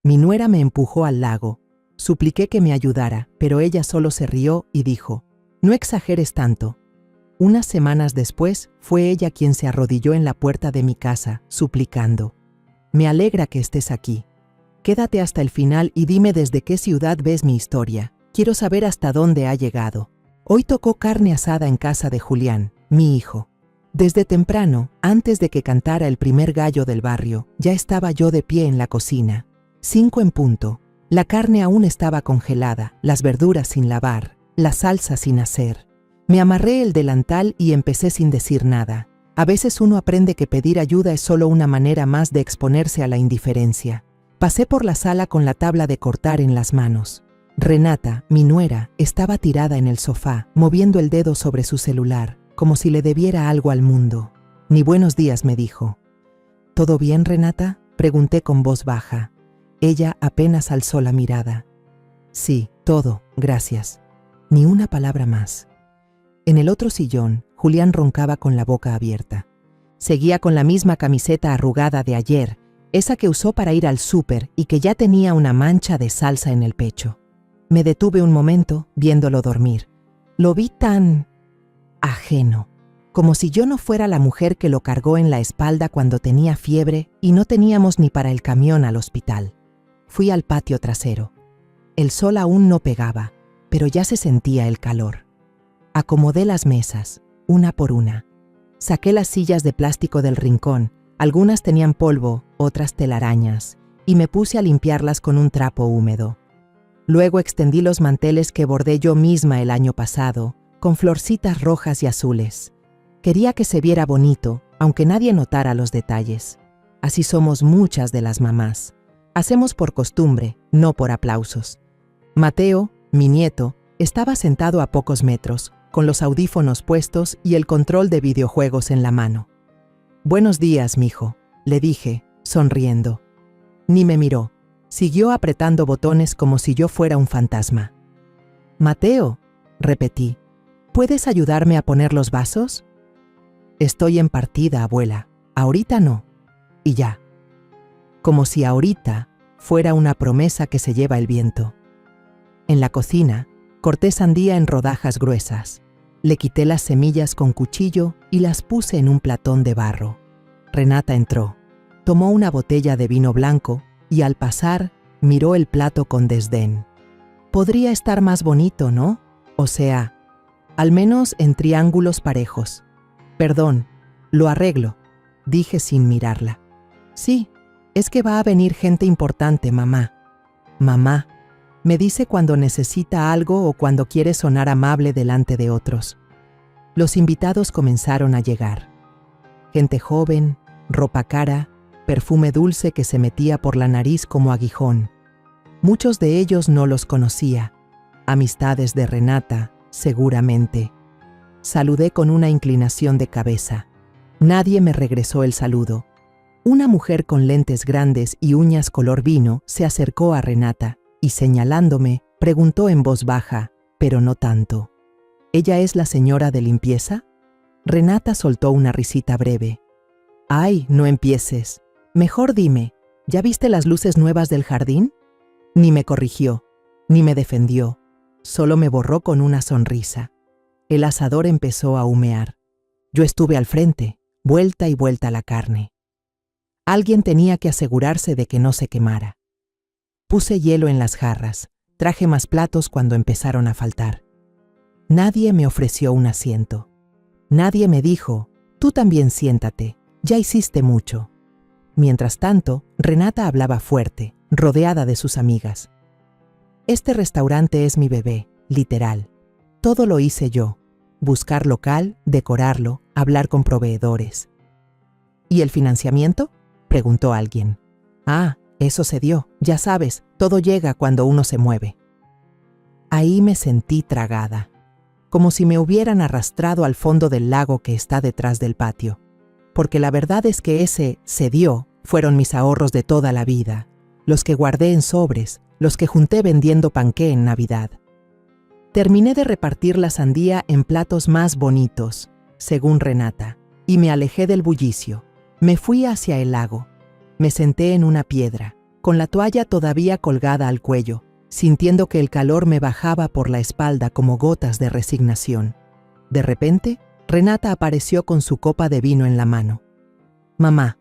Mi nuera me empujó al lago. Supliqué que me ayudara, pero ella solo se rió y dijo: «No exageres tanto». Unas semanas después, fue ella quien se arrodilló en la puerta de mi casa, suplicando: «Me alegra que estés aquí. Quédate hasta el final y dime desde qué ciudad ves mi historia. Quiero saber hasta dónde ha llegado». Hoy tocó carne asada en casa de Julián, mi hijo. Desde temprano, antes de que cantara el primer gallo del barrio, ya estaba yo de pie en la cocina. 5 en punto. La carne aún estaba congelada, las verduras sin lavar, la salsa sin hacer. Me amarré el delantal y empecé sin decir nada. A veces uno aprende que pedir ayuda es solo una manera más de exponerse a la indiferencia. Pasé por la sala con la tabla de cortar en las manos. Renata, mi nuera, estaba tirada en el sofá, moviendo el dedo sobre su celular, como si le debiera algo al mundo. Ni buenos días, me dijo. ¿Todo bien, Renata?, pregunté con voz baja. Ella apenas alzó la mirada. Sí, todo, gracias. Ni una palabra más. En el otro sillón, Julián roncaba con la boca abierta. Seguía con la misma camiseta arrugada de ayer, esa que usó para ir al súper y que ya tenía una mancha de salsa en el pecho. Me detuve un momento viéndolo dormir. Lo vi tan ajeno, como si yo no fuera la mujer que lo cargó en la espalda cuando tenía fiebre y no teníamos ni para el camión al hospital. Fui al patio trasero. El sol aún no pegaba, pero ya se sentía el calor. Acomodé las mesas, una por una. Saqué las sillas de plástico del rincón, algunas tenían polvo, otras telarañas, y me puse a limpiarlas con un trapo húmedo. Luego extendí los manteles que bordé yo misma el año pasado, con florcitas rojas y azules. Quería que se viera bonito, aunque nadie notara los detalles. Así somos muchas de las mamás. Hacemos por costumbre, no por aplausos. Mateo, mi nieto, estaba sentado a pocos metros, con los audífonos puestos y el control de videojuegos en la mano. «Buenos días, mijo», le dije, sonriendo. Ni me miró. Siguió apretando botones como si yo fuera un fantasma. «Mateo», repetí, «¿puedes ayudarme a poner los vasos?» «Estoy en partida, abuela. Ahorita no». Y ya. Como si ahorita fuera una promesa que se lleva el viento. En la cocina, corté sandía en rodajas gruesas. Le quité las semillas con cuchillo y las puse en un platón de barro. Renata entró. Tomó una botella de vino blanco y al pasar, miró el plato con desdén. Podría estar más bonito, ¿no? O sea, al menos en triángulos parejos. Perdón, lo arreglo, dije sin mirarla. Sí, es que va a venir gente importante, mamá. Mamá, me dice cuando necesita algo o cuando quiere sonar amable delante de otros. Los invitados comenzaron a llegar. Gente joven, ropa cara, perfume dulce que se metía por la nariz como aguijón. Muchos de ellos no los conocía. Amistades de Renata, seguramente. Saludé con una inclinación de cabeza. Nadie me regresó el saludo. Una mujer con lentes grandes y uñas color vino se acercó a Renata y, señalándome, preguntó en voz baja, pero no tanto: ¿Ella es la señora de limpieza? Renata soltó una risita breve. Ay, no empieces. Mejor dime, ¿ya viste las luces nuevas del jardín? Ni me corrigió, ni me defendió, solo me borró con una sonrisa. El asador empezó a humear. Yo estuve al frente, vuelta y vuelta la carne. Alguien tenía que asegurarse de que no se quemara. Puse hielo en las jarras, traje más platos cuando empezaron a faltar. Nadie me ofreció un asiento. Nadie me dijo, tú también siéntate, ya hiciste mucho. Mientras tanto, Renata hablaba fuerte, rodeada de sus amigas. Este restaurante es mi bebé, literal. Todo lo hice yo. Buscar local, decorarlo, hablar con proveedores. ¿Y el financiamiento?, preguntó alguien. Ah, eso se dio, ya sabes, todo llega cuando uno se mueve. Ahí me sentí tragada, como si me hubieran arrastrado al fondo del lago que está detrás del patio. Porque la verdad es que ese se dio fueron mis ahorros de toda la vida, los que guardé en sobres, los que junté vendiendo panqué en Navidad. Terminé de repartir la sandía en platos más bonitos, según Renata, y me alejé del bullicio. Me fui hacia el lago. Me senté en una piedra. con la toalla todavía colgada al cuello, sintiendo que el calor me bajaba por la espalda como gotas de resignación. De repente, Renata apareció con su copa de vino en la mano. «Mamá,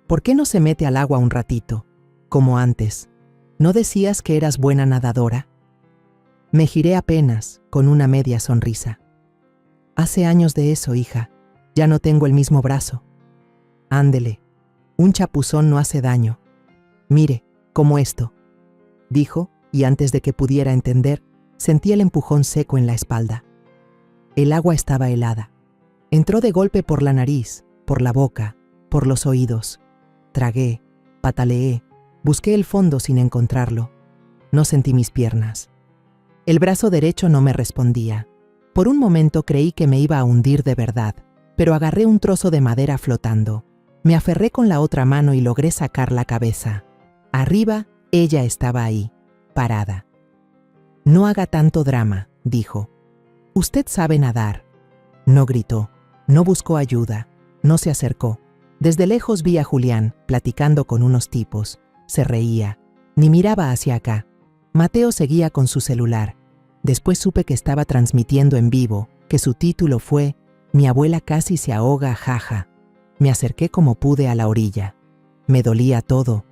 ¿por qué no se mete al agua un ratito? Como antes. ¿No decías que eras buena nadadora?» Me giré apenas, con una media sonrisa. «Hace años de eso, hija. Ya no tengo el mismo brazo». «Ándele. Un chapuzón no hace daño. Mire, como esto», dijo, y antes de que pudiera entender, sentí el empujón seco en la espalda. El agua estaba helada. Entró de golpe por la nariz, por la boca, por los oídos. Tragué, pataleé, busqué el fondo sin encontrarlo. No sentí mis piernas. El brazo derecho no me respondía. Por un momento creí que me iba a hundir de verdad, pero agarré un trozo de madera flotando. Me aferré con la otra mano y logré sacar la cabeza. Arriba, ella estaba ahí, parada. «No haga tanto drama», dijo. «Usted sabe nadar». No gritó, no buscó ayuda, no se acercó. Desde lejos vi a Julián, platicando con unos tipos. Se reía, ni miraba hacia acá. Mateo seguía con su celular. Después supe que estaba transmitiendo en vivo, que su título fue «Mi abuela casi se ahoga, jaja». Me acerqué como pude a la orilla. Me dolía todo.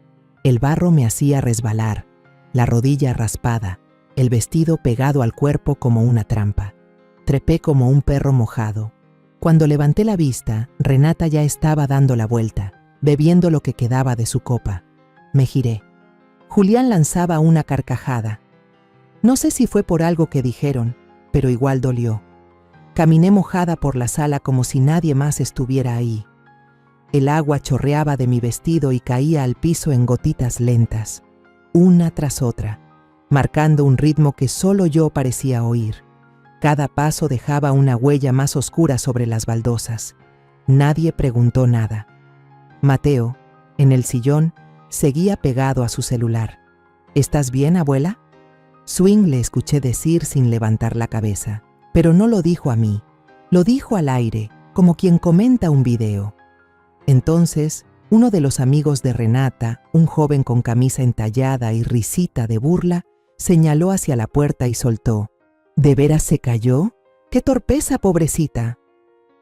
El barro me hacía resbalar, la rodilla raspada, el vestido pegado al cuerpo como una trampa. Trepé como un perro mojado. Cuando levanté la vista, Renata ya estaba dando la vuelta, bebiendo lo que quedaba de su copa. Me giré. Julián lanzaba una carcajada. No sé si fue por algo que dijeron, pero igual dolió. Caminé mojada por la sala como si nadie más estuviera ahí. El agua chorreaba de mi vestido y caía al piso en gotitas lentas, una tras otra, marcando un ritmo que solo yo parecía oír. Cada paso dejaba una huella más oscura sobre las baldosas. Nadie preguntó nada. Mateo, en el sillón, seguía pegado a su celular. «¿Estás bien, abuela?». Swing le escuché decir sin levantar la cabeza, pero no lo dijo a mí. Lo dijo al aire, como quien comenta un video. Entonces, uno de los amigos de Renata, un joven con camisa entallada y risita de burla, señaló hacia la puerta y soltó: «¿De veras se cayó? ¡Qué torpeza, pobrecita!».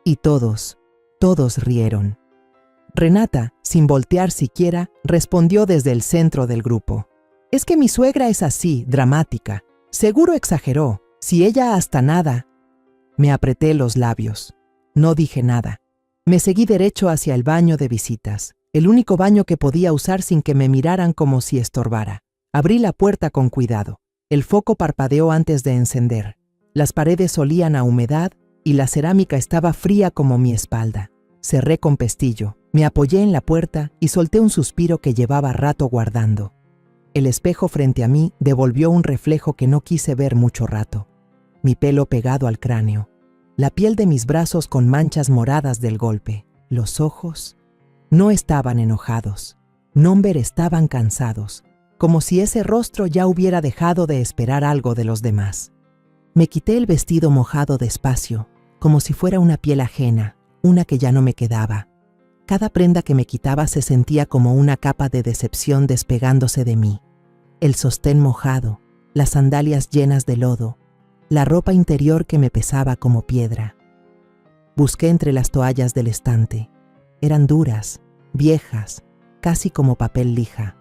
Y todos rieron. Renata, sin voltear siquiera, respondió desde el centro del grupo: «Es que mi suegra es así, dramática. Seguro exageró. Si ella hasta nada». Me apreté los labios. No dije nada. Me seguí derecho hacia el baño de visitas, el único baño que podía usar sin que me miraran como si estorbara. Abrí la puerta con cuidado. El foco parpadeó antes de encender. Las paredes olían a humedad y la cerámica estaba fría como mi espalda. Cerré con pestillo, me apoyé en la puerta y solté un suspiro que llevaba rato guardando. El espejo frente a mí devolvió un reflejo que no quise ver mucho rato. Mi pelo pegado al cráneo, la piel de mis brazos con manchas moradas del golpe, los ojos no estaban enojados, Nomber estaban cansados, como si ese rostro ya hubiera dejado de esperar algo de los demás. Me quité el vestido mojado despacio, como si fuera una piel ajena, una que ya no me quedaba. Cada prenda que me quitaba se sentía como una capa de decepción despegándose de mí. El sostén mojado, las sandalias llenas de lodo, la ropa interior que me pesaba como piedra. Busqué entre las toallas del estante. Eran duras, viejas, casi como papel lija.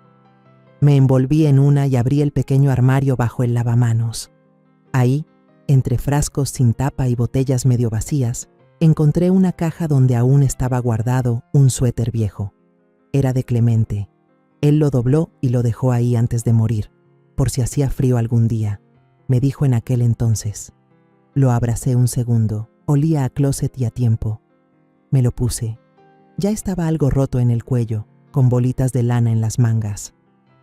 Me envolví en una y abrí el pequeño armario bajo el lavamanos. Ahí, entre frascos sin tapa y botellas medio vacías, encontré una caja donde aún estaba guardado un suéter viejo. Era de Clemente. Él lo dobló y lo dejó ahí antes de morir, por si hacía frío algún día, me dijo en aquel entonces. Lo abracé un segundo, olía a closet y a tiempo. Me lo puse. Ya estaba algo roto en el cuello, con bolitas de lana en las mangas.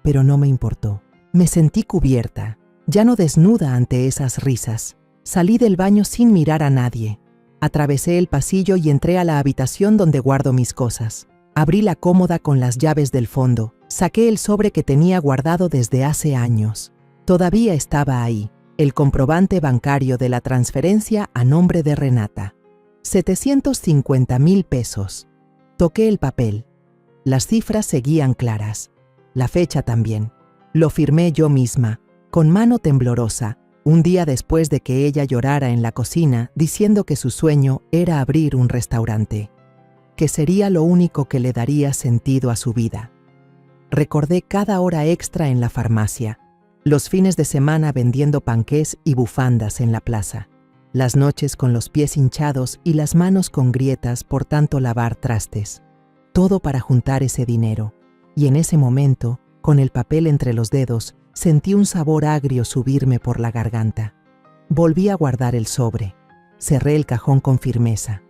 Pero no me importó. Me sentí cubierta, ya no desnuda ante esas risas. Salí del baño sin mirar a nadie. Atravesé el pasillo y entré a la habitación donde guardo mis cosas. Abrí la cómoda con las llaves del fondo. Saqué el sobre que tenía guardado desde hace años. Todavía estaba ahí, el comprobante bancario de la transferencia a nombre de Renata. 750,000 pesos. Toqué el papel. Las cifras seguían claras. la fecha también. Lo firmé yo misma, con mano temblorosa, un día después de que ella llorara en la cocina diciendo que su sueño era abrir un restaurante, que sería lo único que le daría sentido a su vida. Recordé cada hora extra en la farmacia, los fines de semana vendiendo panqués y bufandas en la plaza, las noches con los pies hinchados y las manos con grietas por tanto lavar trastes. Todo para juntar ese dinero, y en ese momento, con el papel entre los dedos, sentí un sabor agrio subirme por la garganta. Volví a guardar el sobre. Cerré el cajón con firmeza.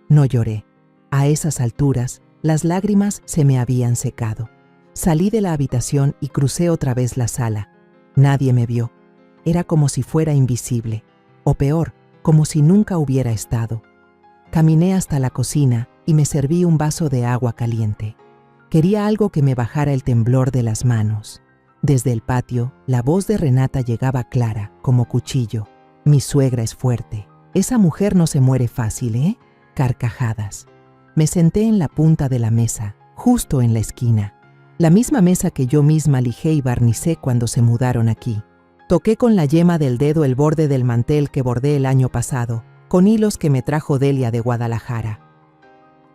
No lloré. A esas alturas, las lágrimas se me habían secado. Salí de la habitación y crucé otra vez la sala. Nadie me vio. Era como si fuera invisible. O peor, como si nunca hubiera estado. Caminé hasta la cocina y me serví un vaso de agua caliente. Quería algo que me bajara el temblor de las manos. Desde el patio, la voz de Renata llegaba clara, como cuchillo. Mi suegra es fuerte. Esa mujer no se muere fácil, ¿eh? Carcajadas. Me senté en la punta de la mesa, justo en la esquina. La misma mesa que yo misma lijé y barnicé cuando se mudaron aquí. Toqué con la yema del dedo el borde del mantel que bordé el año pasado, con hilos que me trajo Delia de Guadalajara.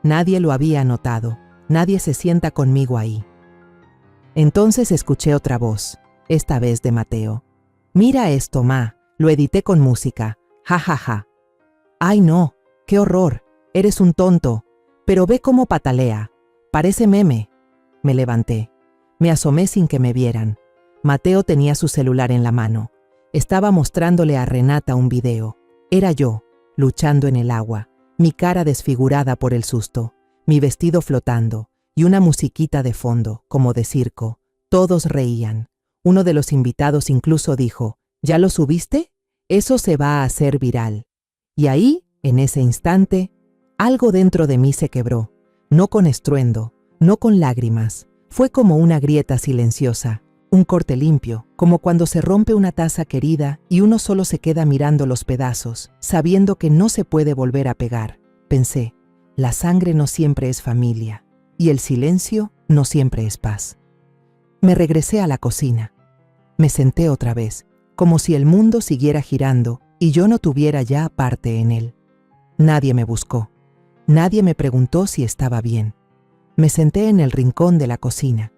Nadie lo había notado. Nadie se sienta conmigo ahí. Entonces escuché otra voz, esta vez de Mateo. Mira esto, ma, lo edité con música. Ja, ja, ja. Ay, no, qué horror, eres un tonto. Pero ve cómo patalea. Parece meme. Me levanté. Me asomé sin que me vieran. Mateo tenía su celular en la mano. Estaba mostrándole a Renata un video. Era yo, luchando en el agua, mi cara desfigurada por el susto, mi vestido flotando, y una musiquita de fondo, como de circo. Todos reían. Uno de los invitados incluso dijo, ¿ya lo subiste? Eso se va a hacer viral. Y ahí, en ese instante, algo dentro de mí se quebró. No con estruendo, no con lágrimas. Fue como una grieta silenciosa, un corte limpio, como cuando se rompe una taza querida y uno solo se queda mirando los pedazos, sabiendo que no se puede volver a pegar. Pensé, la sangre no siempre es familia. Y el silencio no siempre es paz. Me regresé a la cocina. Me senté otra vez, como si el mundo siguiera girando y yo no tuviera ya parte en él. Nadie me buscó. Nadie me preguntó si estaba bien. Me senté en el rincón de la cocina,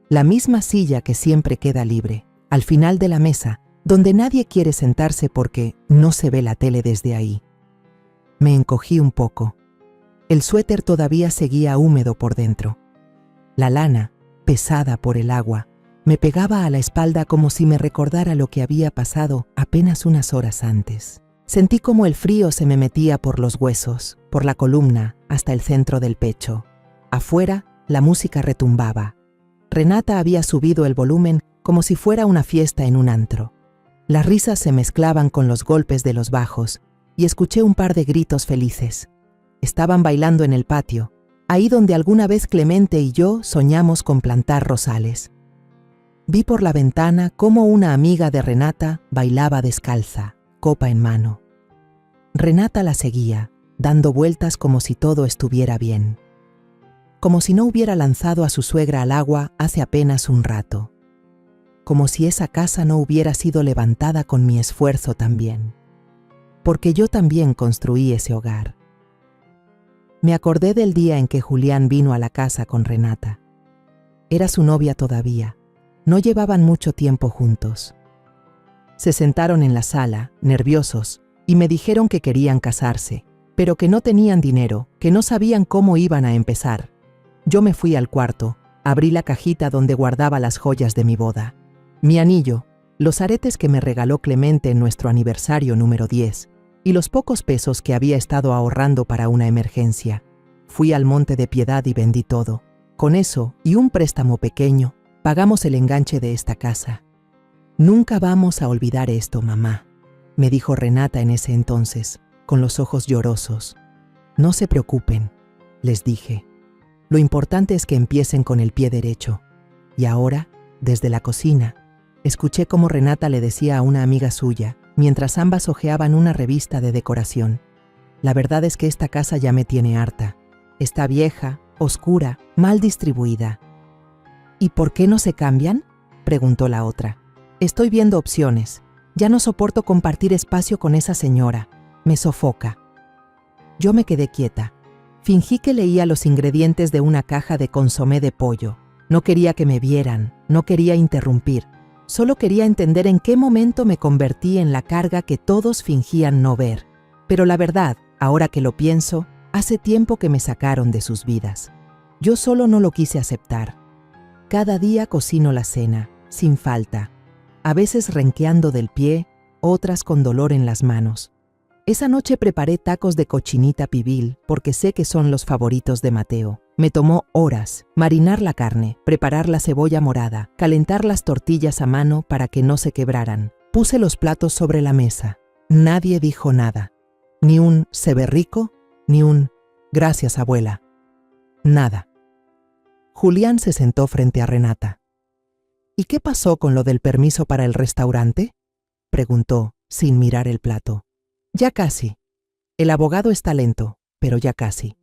la misma silla que siempre queda libre, al final de la mesa, donde nadie quiere sentarse porque no se ve la tele desde ahí. Me encogí un poco. El suéter todavía seguía húmedo por dentro. La lana, pesada por el agua, me pegaba a la espalda como si me recordara lo que había pasado apenas unas horas antes. Sentí como el frío se me metía por los huesos, por la columna, hasta el centro del pecho. Afuera, la música retumbaba. Renata había subido el volumen como si fuera una fiesta en un antro. Las risas se mezclaban con los golpes de los bajos y escuché un par de gritos felices. Estaban bailando en el patio, ahí donde alguna vez Clemente y yo soñamos con plantar rosales. Vi por la ventana cómo una amiga de Renata bailaba descalza, copa en mano. Renata la seguía, dando vueltas como si todo estuviera bien. Como si no hubiera lanzado a su suegra al agua hace apenas un rato. Como si esa casa no hubiera sido levantada con mi esfuerzo también. Porque yo también construí ese hogar. Me acordé del día en que Julián vino a la casa con Renata. Era su novia todavía. No llevaban mucho tiempo juntos. Se sentaron en la sala, nerviosos, y me dijeron que querían casarse, pero que no tenían dinero, que no sabían cómo iban a empezar. Yo me fui al cuarto, abrí la cajita donde guardaba las joyas de mi boda. Mi anillo, los aretes que me regaló Clemente en nuestro aniversario número 10, y los pocos pesos que había estado ahorrando para una emergencia. Fui al Monte de Piedad y vendí todo. Con eso y un préstamo pequeño, pagamos el enganche de esta casa. Nunca vamos a olvidar esto, mamá, me dijo Renata en ese entonces, con los ojos llorosos. No se preocupen, les dije. Lo importante es que empiecen con el pie derecho. Y ahora, desde la cocina, escuché cómo Renata le decía a una amiga suya, mientras ambas hojeaban una revista de decoración. La verdad es que esta casa ya me tiene harta. Está vieja, oscura, mal distribuida. ¿Y por qué no se cambian?, preguntó la otra. Estoy viendo opciones. Ya no soporto compartir espacio con esa señora. Me sofoca. Yo me quedé quieta. Fingí que leía los ingredientes de una caja de consomé de pollo. No quería que me vieran, no quería interrumpir. Solo quería entender en qué momento me convertí en la carga que todos fingían no ver. Pero la verdad, ahora que lo pienso, hace tiempo que me sacaron de sus vidas. Yo solo no lo quise aceptar. Cada día cocino la cena, sin falta. A veces renqueando del pie, otras con dolor en las manos. Esa noche preparé tacos de cochinita pibil porque sé que son los favoritos de Mateo. Me tomó horas marinar la carne, preparar la cebolla morada, calentar las tortillas a mano para que no se quebraran. Puse los platos sobre la mesa. Nadie dijo nada. Ni un «se ve rico», ni un «gracias, abuela». Nada. Julián se sentó frente a Renata. ¿Y qué pasó con lo del permiso para el restaurante?, preguntó, sin mirar el plato. Ya casi. El abogado está lento, pero ya casi.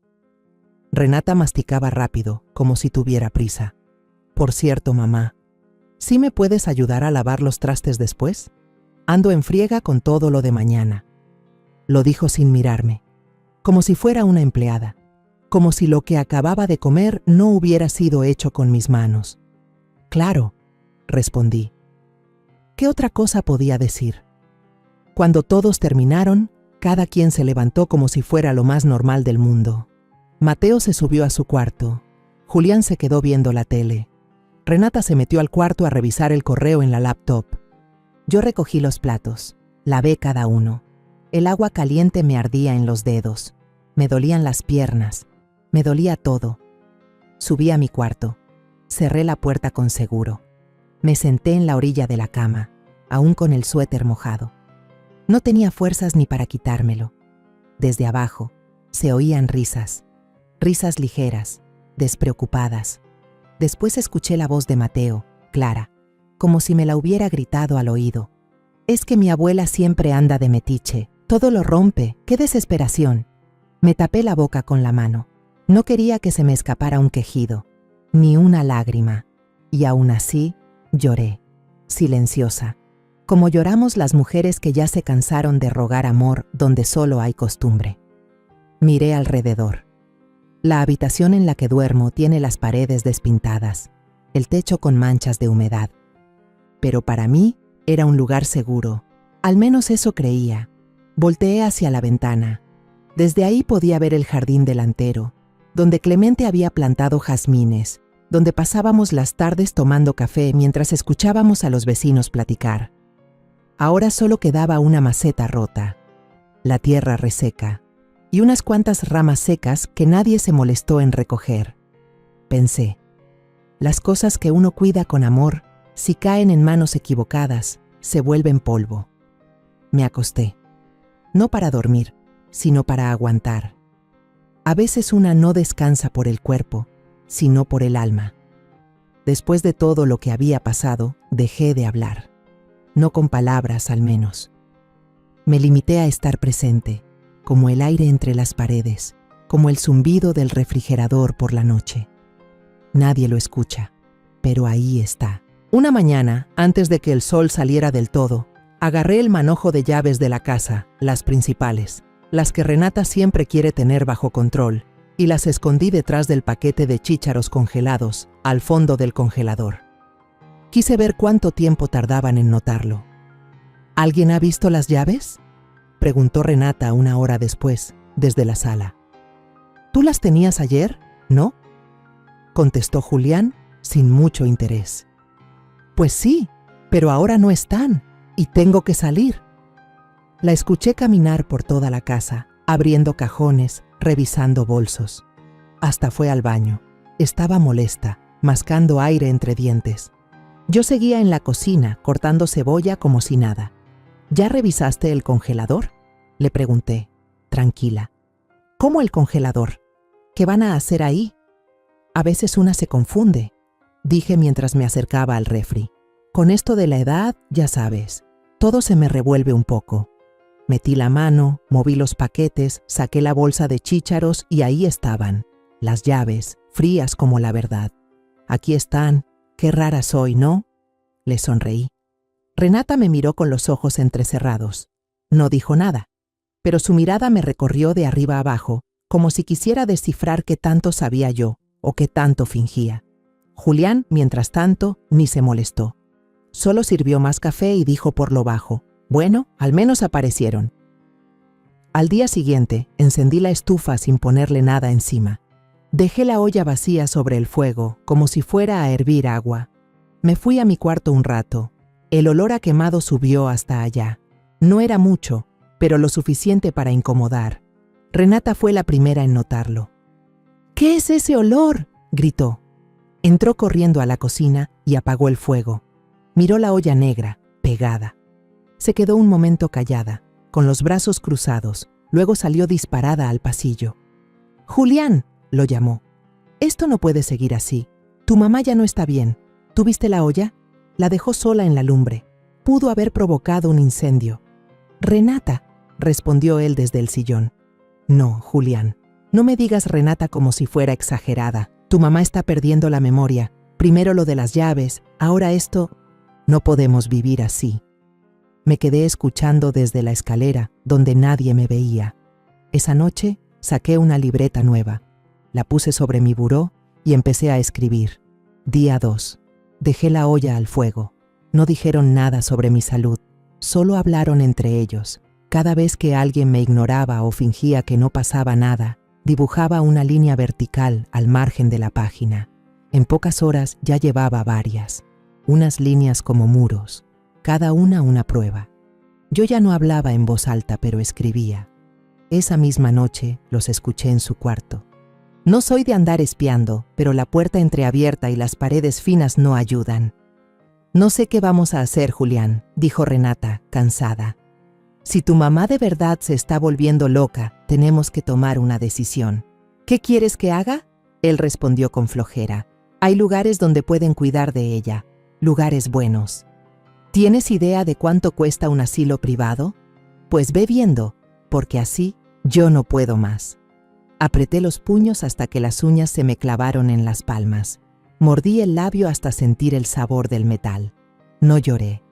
Renata masticaba rápido, como si tuviera prisa. Por cierto, mamá, ¿sí me puedes ayudar a lavar los trastes después? Ando en friega con todo lo de mañana. Lo dijo sin mirarme, como si fuera una empleada, como si lo que acababa de comer no hubiera sido hecho con mis manos. Claro, respondí. ¿Qué otra cosa podía decir? Cuando todos terminaron, cada quien se levantó como si fuera lo más normal del mundo. Mateo se subió a su cuarto. Julián se quedó viendo la tele. Renata se metió al cuarto a revisar el correo en la laptop. Yo recogí los platos, lavé cada uno. El agua caliente me ardía en los dedos. Me dolían las piernas. Me dolía todo. Subí a mi cuarto. Cerré la puerta con seguro. Me senté en la orilla de la cama, aún con el suéter mojado. No tenía fuerzas ni para quitármelo. Desde abajo se oían risas, risas ligeras, despreocupadas. Después escuché la voz de Mateo, clara, como si me la hubiera gritado al oído. Es que mi abuela siempre anda de metiche, todo lo rompe, qué desesperación. Me tapé la boca con la mano. No quería que se me escapara un quejido, ni una lágrima, y aún así lloré, silenciosa. Como lloramos las mujeres que ya se cansaron de rogar amor donde solo hay costumbre. Miré alrededor. La habitación en la que duermo tiene las paredes despintadas, el techo con manchas de humedad. Pero para mí era un lugar seguro, al menos eso creía. Volteé hacia la ventana. Desde ahí podía ver el jardín delantero, donde Clemente había plantado jazmines, donde pasábamos las tardes tomando café mientras escuchábamos a los vecinos platicar. Ahora solo quedaba una maceta rota, la tierra reseca y unas cuantas ramas secas que nadie se molestó en recoger. Pensé, las cosas que uno cuida con amor, si caen en manos equivocadas, se vuelven polvo. Me acosté, no para dormir, sino para aguantar. A veces una no descansa por el cuerpo, sino por el alma. Después de todo lo que había pasado, dejé de hablar. No con palabras, al menos. Me limité a estar presente, como el aire entre las paredes, como el zumbido del refrigerador por la noche. Nadie lo escucha, pero ahí está. Una mañana, antes de que el sol saliera del todo, agarré el manojo de llaves de la casa, las principales, las que Renata siempre quiere tener bajo control, y las escondí detrás del paquete de chícharos congelados, al fondo del congelador. Quise ver cuánto tiempo tardaban en notarlo. ¿Alguien ha visto las llaves?, preguntó Renata una hora después, desde la sala. ¿Tú las tenías ayer, no?, contestó Julián, sin mucho interés. Pues sí, pero ahora no están, y tengo que salir. La escuché caminar por toda la casa, abriendo cajones, revisando bolsos. Hasta fue al baño. Estaba molesta, mascando aire entre dientes. Yo seguía en la cocina, cortando cebolla como si nada. ¿Ya revisaste el congelador?, le pregunté, tranquila. ¿Cómo el congelador? ¿Qué van a hacer ahí? A veces una se confunde, dije mientras me acercaba al refri. Con esto de la edad, ya sabes, todo se me revuelve un poco. Metí la mano, moví los paquetes, saqué la bolsa de chícharos y ahí estaban, las llaves, frías como la verdad. Aquí están, Qué rara soy, ¿no? Le sonreí. Renata me miró con los ojos entrecerrados. No dijo nada, pero su mirada me recorrió de arriba abajo, como si quisiera descifrar qué tanto sabía yo o qué tanto fingía. Julián, mientras tanto, ni se molestó. Solo sirvió más café y dijo por lo bajo: «Bueno, al menos aparecieron». Al día siguiente, encendí la estufa sin ponerle nada encima. Dejé la olla vacía sobre el fuego, como si fuera a hervir agua. Me fui a mi cuarto un rato. El olor a quemado subió hasta allá. No era mucho, pero lo suficiente para incomodar. Renata fue la primera en notarlo. «¿Qué es ese olor?», gritó. Entró corriendo a la cocina y apagó el fuego. Miró la olla negra, pegada. Se quedó un momento callada, con los brazos cruzados. Luego salió disparada al pasillo. «Julián», lo llamó. «Esto no puede seguir así. Tu mamá ya no está bien. ¿Tú viste la olla? La dejó sola en la lumbre. Pudo haber provocado un incendio». «Renata», respondió él desde el sillón. «No, Julián, no me digas Renata como si fuera exagerada. Tu mamá está perdiendo la memoria. Primero lo de las llaves, ahora esto. No podemos vivir así». Me quedé escuchando desde la escalera, donde nadie me veía. Esa noche saqué una libreta nueva. La puse sobre mi buró y empecé a escribir. Día 2. Dejé la olla al fuego. No dijeron nada sobre mi salud. Solo hablaron entre ellos. Cada vez que alguien me ignoraba o fingía que no pasaba nada, dibujaba una línea vertical al margen de la página. En pocas horas ya llevaba varias. Unas líneas como muros, cada una prueba. Yo ya no hablaba en voz alta, pero escribía. Esa misma noche los escuché en su cuarto. No soy de andar espiando, pero la puerta entreabierta y las paredes finas no ayudan. «No sé qué vamos a hacer, Julián», dijo Renata, cansada. «Si tu mamá de verdad se está volviendo loca, tenemos que tomar una decisión». «¿Qué quieres que haga?», él respondió con flojera. «Hay lugares donde pueden cuidar de ella, lugares buenos». «¿Tienes idea de cuánto cuesta un asilo privado? Pues ve viendo, porque así yo no puedo más». Apreté los puños hasta que las uñas se me clavaron en las palmas. Mordí el labio hasta sentir el sabor del metal. No lloré,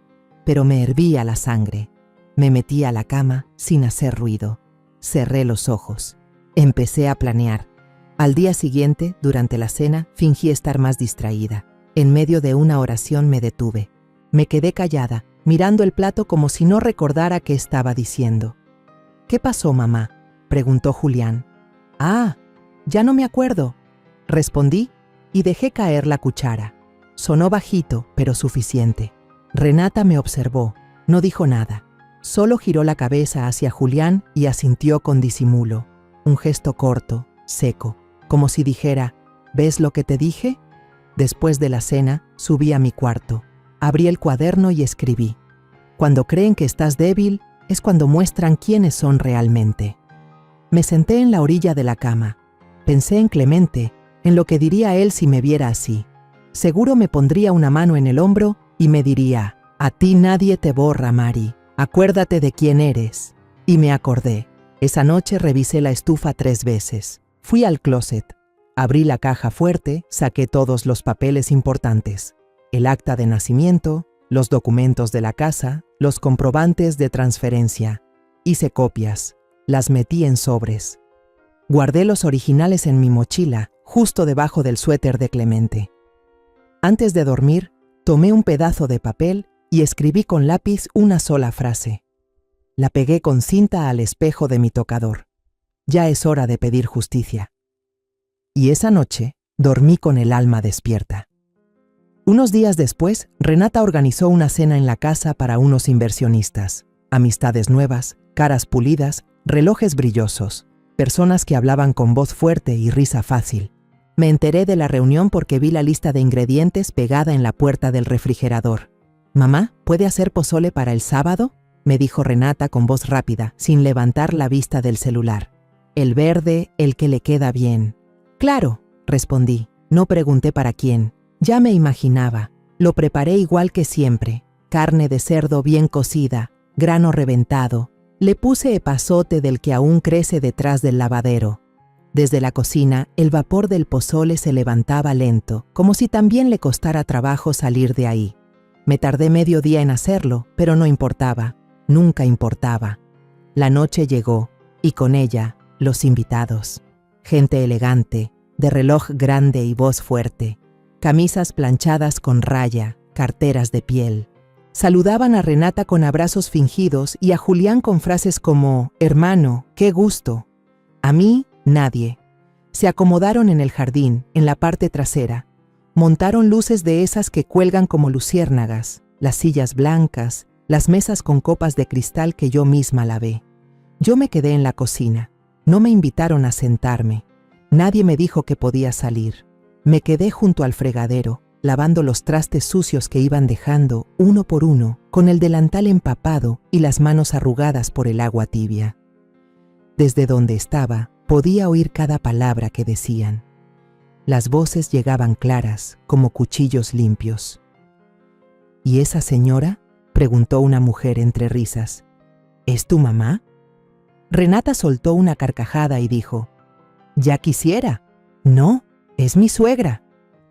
pero me hervía la sangre. Me metí a la cama sin hacer ruido. Cerré los ojos. Empecé a planear. Al día siguiente, durante la cena, fingí estar más distraída. En medio de una oración me detuve. Me quedé callada, mirando el plato como si no recordara qué estaba diciendo. «¿Qué pasó, mamá?», preguntó Julián. «Ah, ya no me acuerdo», respondí y dejé caer la cuchara. Sonó bajito, pero suficiente. Renata me observó, no dijo nada. Solo giró la cabeza hacia Julián y asintió con disimulo. Un gesto corto, seco, como si dijera: «¿Ves lo que te dije?». Después de la cena, subí a mi cuarto. Abrí el cuaderno y escribí: «Cuando creen que estás débil, es cuando muestran quiénes son realmente». Me senté en la orilla de la cama. Pensé en Clemente, en lo que diría él si me viera así. Seguro me pondría una mano en el hombro y me diría: «A ti nadie te borra, Mari. Acuérdate de quién eres». Y me acordé. Esa noche revisé la estufa 3 veces. Fui al closet. Abrí la caja fuerte, saqué todos los papeles importantes. El acta de nacimiento, los documentos de la casa, los comprobantes de transferencia. Hice copias. Las metí en sobres. Guardé los originales en mi mochila, justo debajo del suéter de Clemente. Antes de dormir, tomé un pedazo de papel y escribí con lápiz una sola frase. La pegué con cinta al espejo de mi tocador. Ya es hora de pedir justicia. Y esa noche dormí con el alma despierta. Unos días después, Renata organizó una cena en la casa para unos inversionistas. Amistades nuevas, caras pulidas, relojes brillosos, personas que hablaban con voz fuerte y risa fácil. Me enteré de la reunión porque vi la lista de ingredientes pegada en la puerta del refrigerador. «Mamá, ¿puede hacer pozole para el sábado?», me dijo Renata con voz rápida, sin levantar la vista del celular. «El verde, el que le queda bien». «Claro», respondí. No pregunté para quién. Ya me imaginaba. Lo preparé igual que siempre. Carne de cerdo bien cocida, grano reventado. Le puse epazote del que aún crece detrás del lavadero. Desde la cocina, el vapor del pozole se levantaba lento, como si también le costara trabajo salir de ahí. Me tardé medio día en hacerlo, pero no importaba, nunca importaba. La noche llegó, y con ella, los invitados. Gente elegante, de reloj grande y voz fuerte, camisas planchadas con raya, carteras de piel. Saludaban a Renata con abrazos fingidos y a Julián con frases como «Hermano, qué gusto». A mí, nadie. Se acomodaron en el jardín, en la parte trasera. Montaron luces de esas que cuelgan como luciérnagas, las sillas blancas, las mesas con copas de cristal que yo misma lavé. Yo me quedé en la cocina. No me invitaron a sentarme. Nadie me dijo que podía salir. Me quedé junto al fregadero, lavando los trastes sucios que iban dejando, uno por uno, con el delantal empapado y las manos arrugadas por el agua tibia. Desde donde estaba, podía oír cada palabra que decían. Las voces llegaban claras, como cuchillos limpios. ¿Y esa señora?, preguntó una mujer entre risas. ¿Es tu mamá? Renata soltó una carcajada y dijo, «Ya quisiera». «No, es mi suegra».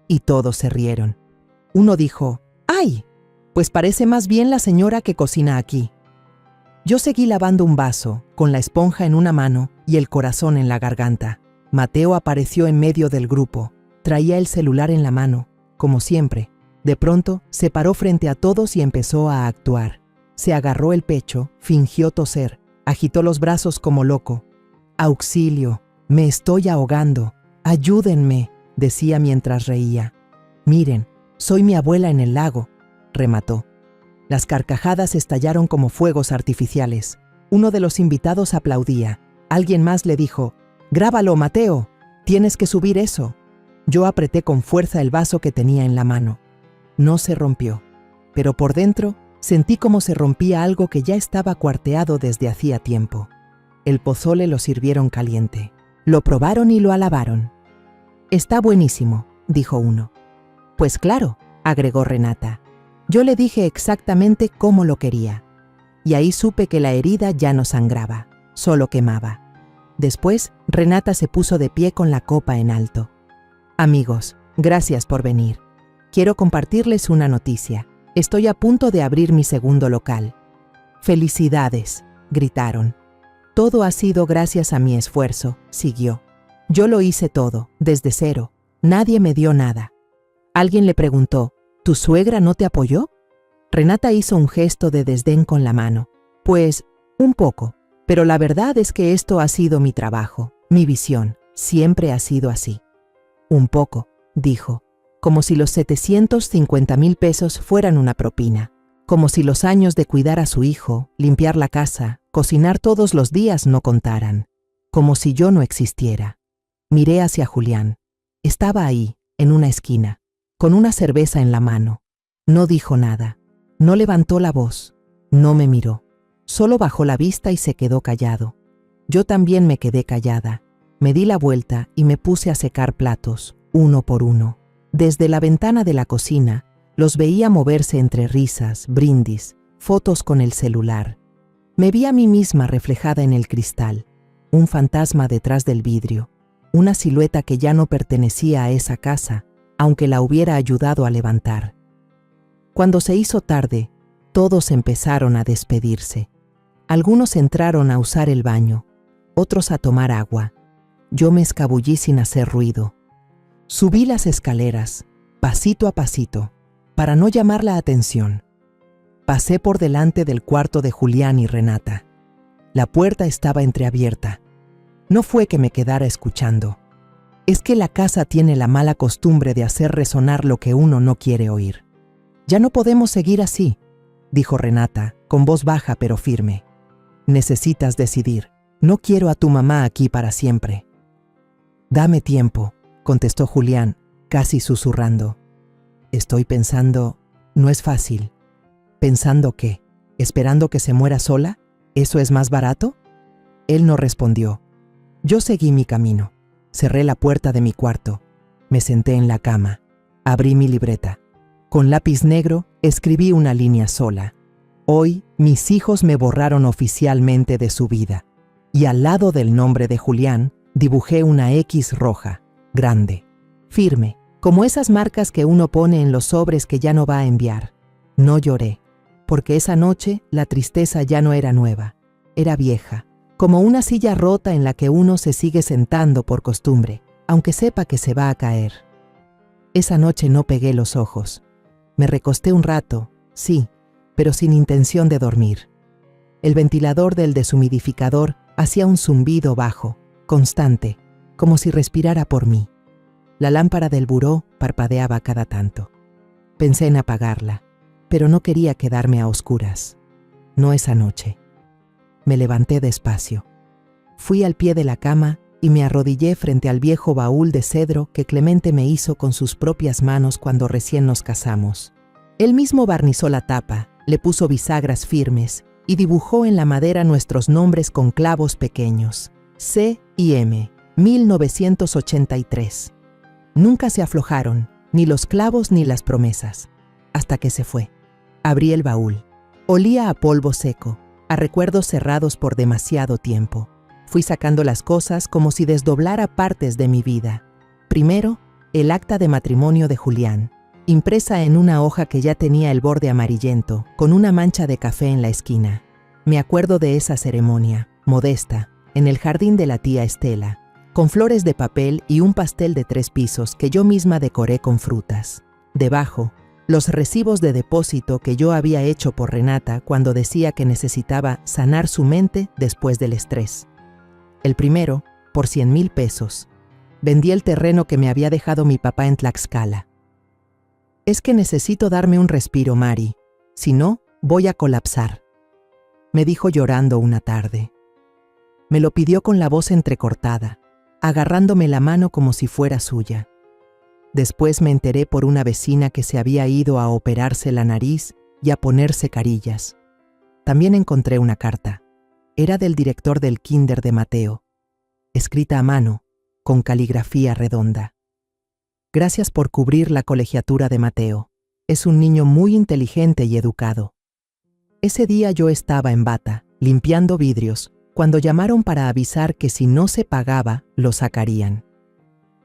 Y todos se rieron. Uno dijo, «¡Ay! Pues parece más bien la señora que cocina aquí». Yo seguí lavando un vaso, con la esponja en una mano y el corazón en la garganta. Mateo apareció en medio del grupo. Traía el celular en la mano, como siempre. De pronto, se paró frente a todos y empezó a actuar. Se agarró el pecho, fingió toser, agitó los brazos como loco. «¡Auxilio! Me estoy ahogando. Ayúdenme», decía mientras reía. «Miren, soy mi abuela en el lago», remató. Las carcajadas estallaron como fuegos artificiales. Uno de los invitados aplaudía. Alguien más le dijo, «Grábalo, Mateo, tienes que subir eso». Yo apreté con fuerza el vaso que tenía en la mano. No se rompió, pero por dentro sentí como se rompía algo que ya estaba cuarteado desde hacía tiempo. El pozole lo sirvieron caliente. Lo probaron y lo alabaron. «Está buenísimo», dijo uno. «Pues claro», agregó Renata. Yo le dije exactamente cómo lo quería. Y ahí supe que la herida ya no sangraba, solo quemaba. Después, Renata se puso de pie con la copa en alto. «Amigos, gracias por venir. Quiero compartirles una noticia. Estoy a punto de abrir mi segundo local». «¡Felicidades!», gritaron. «Todo ha sido gracias a mi esfuerzo», siguió. «Yo lo hice todo, desde cero. Nadie me dio nada». Alguien le preguntó, ¿tu suegra no te apoyó? Renata hizo un gesto de desdén con la mano. Pues, un poco, pero la verdad es que esto ha sido mi trabajo, mi visión, siempre ha sido así. Un poco, dijo, como si los 750,000 pesos fueran una propina, como si los años de cuidar a su hijo, limpiar la casa, cocinar todos los días no contaran, como si yo no existiera. Miré hacia Julián. Estaba ahí, en una esquina, con una cerveza en la mano. No dijo nada, no levantó la voz, no me miró. Solo bajó la vista y se quedó callado. Yo también me quedé callada. Me di la vuelta y me puse a secar platos, uno por uno. Desde la ventana de la cocina, los veía moverse entre risas, brindis, fotos con el celular. Me vi a mí misma reflejada en el cristal, un fantasma detrás del vidrio, una silueta que ya no pertenecía a esa casa, aunque la hubiera ayudado a levantar. Cuando se hizo tarde, todos empezaron a despedirse. Algunos entraron a usar el baño, otros a tomar agua. Yo me escabullí sin hacer ruido. Subí las escaleras, pasito a pasito, para no llamar la atención. Pasé por delante del cuarto de Julián y Renata. La puerta estaba entreabierta. No fue que me quedara escuchando. Es que la casa tiene la mala costumbre de hacer resonar lo que uno no quiere oír. «Ya no podemos seguir así», dijo Renata, con voz baja pero firme. «Necesitas decidir. No quiero a tu mamá aquí para siempre». «Dame tiempo», contestó Julián, casi susurrando. «Estoy pensando, no es fácil». «¿Pensando qué? ¿Esperando que se muera sola? ¿Eso es más barato?» Él no respondió. Yo seguí mi camino. Cerré la puerta de mi cuarto. Me senté en la cama. Abrí mi libreta. Con lápiz negro escribí una línea sola. Hoy mis hijos me borraron oficialmente de su vida. Y al lado del nombre de Julián Dibujé una X roja, grande, firme, como esas marcas que uno pone en los sobres que ya no va a enviar. No lloré, porque esa noche la tristeza ya no era nueva, era vieja, como una silla rota en la que uno se sigue sentando por costumbre, aunque sepa que se va a caer. Esa noche no pegué los ojos. Me recosté un rato, sí, pero sin intención de dormir. El ventilador del deshumidificador hacía un zumbido bajo, constante, como si respirara por mí. La lámpara del buró parpadeaba cada tanto. Pensé en apagarla, pero no quería quedarme a oscuras. No esa noche. Me levanté despacio. Fui al pie de la cama y me arrodillé frente al viejo baúl de cedro que Clemente me hizo con sus propias manos cuando recién nos casamos. Él mismo barnizó la tapa, le puso bisagras firmes y dibujó en la madera nuestros nombres con clavos pequeños. C y M, 1983. Nunca se aflojaron, ni los clavos ni las promesas, hasta que se fue. Abrí el baúl. Olía a polvo seco, a recuerdos cerrados por demasiado tiempo. Fui sacando las cosas como si desdoblara partes de mi vida. Primero, el acta de matrimonio de Julián, impresa en una hoja que ya tenía el borde amarillento, con una mancha de café en la esquina. Me acuerdo de esa ceremonia, modesta, en el jardín de la tía Estela, con flores de papel y un pastel de 3 pisos que yo misma decoré con frutas. Debajo, los recibos de depósito que yo había hecho por Renata cuando decía que necesitaba sanar su mente después del estrés. El primero, por 100,000 pesos. Vendí el terreno que me había dejado mi papá en Tlaxcala. Es que necesito darme un respiro, Mari. Si no, voy a colapsar, me dijo llorando una tarde. Me lo pidió con la voz entrecortada, agarrándome la mano como si fuera suya. Después me enteré por una vecina que se había ido a operarse la nariz y a ponerse carillas. También encontré una carta. Era del director del kinder de Mateo, escrita a mano, con caligrafía redonda. Gracias por cubrir la colegiatura de Mateo. Es un niño muy inteligente y educado. Ese día yo estaba en bata, limpiando vidrios, cuando llamaron para avisar que si no se pagaba, lo sacarían.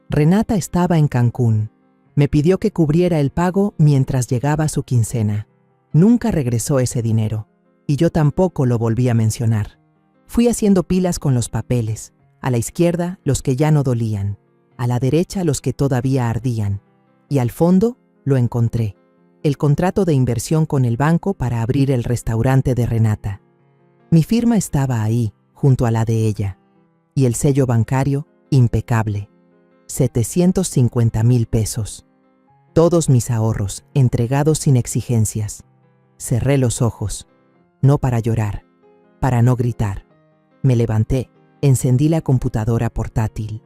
Renata estaba en Cancún. Me pidió que cubriera el pago mientras llegaba su quincena. Nunca regresó ese dinero, y yo tampoco lo volví a mencionar. Fui haciendo pilas con los papeles, a la izquierda los que ya no dolían, a la derecha los que todavía ardían, y al fondo lo encontré, el contrato de inversión con el banco para abrir el restaurante de Renata. Mi firma estaba ahí, junto a la de ella, y el sello bancario, impecable. 750,000 pesos. Todos mis ahorros, entregados sin exigencias. Cerré los ojos, no para llorar, para no gritar. Me levanté, encendí la computadora portátil.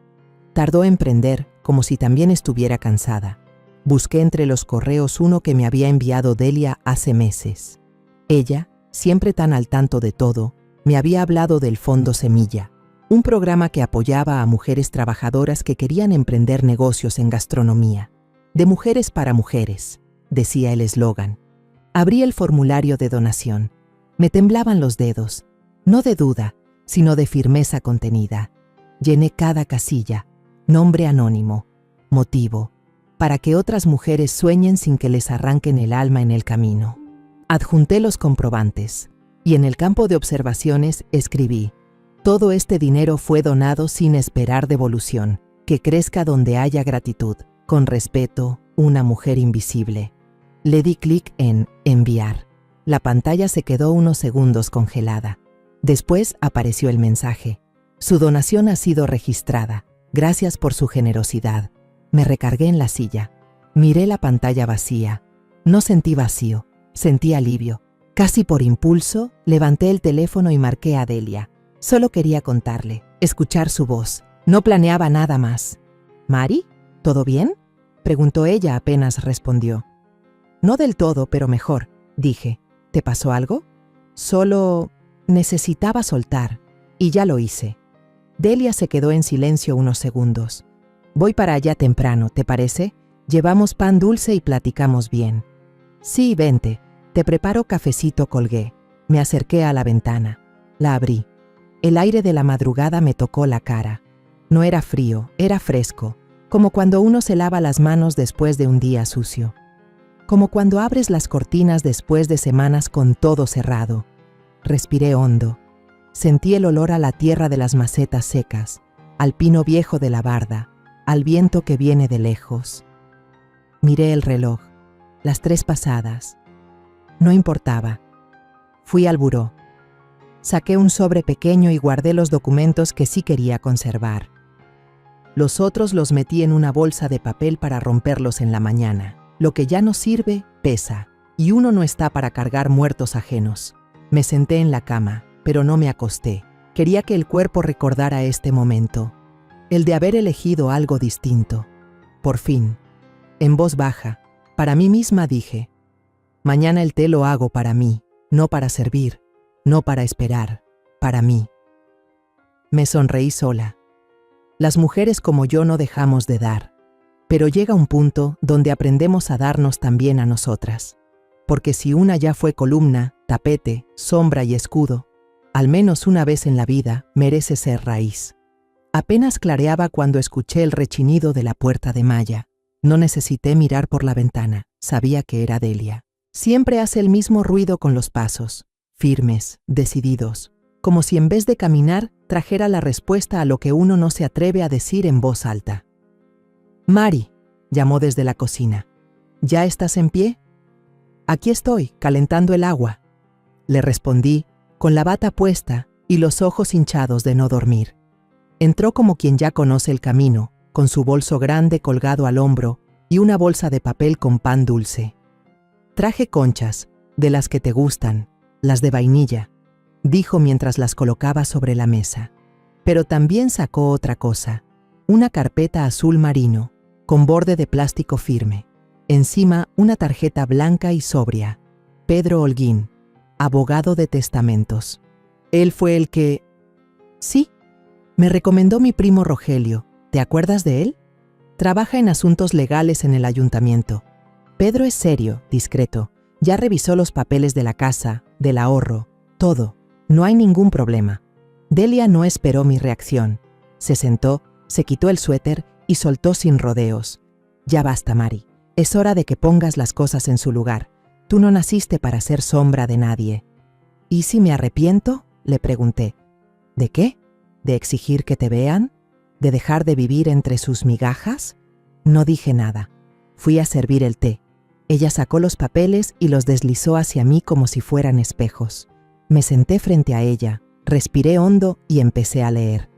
Tardó en prender, como si también estuviera cansada. Busqué entre los correos uno que me había enviado Delia hace meses. Ella, siempre tan al tanto de todo, me había hablado del Fondo Semilla, un programa que apoyaba a mujeres trabajadoras que querían emprender negocios en gastronomía. De mujeres para mujeres, decía el eslogan. Abrí el formulario de donación. Me temblaban los dedos, no de duda, sino de firmeza contenida. Llené cada casilla, nombre anónimo, motivo, para que otras mujeres sueñen sin que les arranquen el alma en el camino. Adjunté los comprobantes, y en el campo de observaciones escribí: todo este dinero fue donado sin esperar devolución, que crezca donde haya gratitud. Con respeto, una mujer invisible. Le di clic en enviar. La pantalla se quedó unos segundos congelada. Después apareció el mensaje. Su donación ha sido registrada. Gracias por su generosidad. Me recargué en la silla. Miré la pantalla vacía. No sentí vacío, sentí alivio. Casi por impulso, levanté el teléfono y marqué a Delia. Solo quería contarle, escuchar su voz. No planeaba nada más. ¿Mari? ¿Todo bien?, preguntó ella apenas respondió. No del todo, pero mejor, dije. ¿Te pasó algo? Solo necesitaba soltar, y ya lo hice. Delia se quedó en silencio unos segundos. Voy para allá temprano, ¿te parece? Llevamos pan dulce y platicamos bien. Sí, vente. Te preparo cafecito, colgué. Me acerqué a la ventana. La abrí. El aire de la madrugada me tocó la cara. No era frío, era fresco, como cuando uno se lava las manos después de un día sucio. Como cuando abres las cortinas después de semanas con todo cerrado. Respiré hondo. Sentí el olor a la tierra de las macetas secas, al pino viejo de la barda, al viento que viene de lejos. Miré el reloj, las 3 pasadas. No importaba. Fui al buró. Saqué un sobre pequeño y guardé los documentos que sí quería conservar. Los otros los metí en una bolsa de papel para romperlos en la mañana. Lo que ya no sirve, pesa, y uno no está para cargar muertos ajenos. Me senté en la cama, pero no me acosté. Quería que el cuerpo recordara este momento, el de haber elegido algo distinto. Por fin, en voz baja, para mí misma dije, mañana el té lo hago para mí, no para servir, no para esperar, para mí. Me sonreí sola. Las mujeres como yo no dejamos de dar, pero llega un punto donde aprendemos a darnos también a nosotras. Porque si una ya fue columna, tapete, sombra y escudo, al menos una vez en la vida merece ser raíz. Apenas clareaba cuando escuché el rechinido de la puerta de malla. No necesité mirar por la ventana, sabía que era Delia. Siempre hace el mismo ruido con los pasos, firmes, decididos, como si en vez de caminar trajera la respuesta a lo que uno no se atreve a decir en voz alta. «Mari», llamó desde la cocina, «¿ya estás en pie?» «Aquí estoy, calentando el agua», le respondí, con la bata puesta y los ojos hinchados de no dormir. Entró como quien ya conoce el camino, con su bolso grande colgado al hombro y una bolsa de papel con pan dulce. «Traje conchas, de las que te gustan, las de vainilla», dijo mientras las colocaba sobre la mesa. Pero también sacó otra cosa, una carpeta azul marino, con borde de plástico firme. Encima una tarjeta blanca y sobria. Pedro Holguín, abogado de testamentos. Él fue el que... Sí, me recomendó mi primo Rogelio. ¿Te acuerdas de él? Trabaja en asuntos legales en el ayuntamiento. Pedro es serio, discreto. Ya revisó los papeles de la casa, del ahorro, todo. No hay ningún problema. Delia no esperó mi reacción. Se sentó, se quitó el suéter y soltó sin rodeos. Ya basta, Mari. Es hora de que pongas las cosas en su lugar. Tú no naciste para ser sombra de nadie. ¿Y si me arrepiento?, le pregunté. ¿De qué? ¿De exigir que te vean? ¿De dejar de vivir entre sus migajas? No dije nada. Fui a servir el té. Ella sacó los papeles y los deslizó hacia mí como si fueran espejos. Me senté frente a ella, respiré hondo y empecé a leer.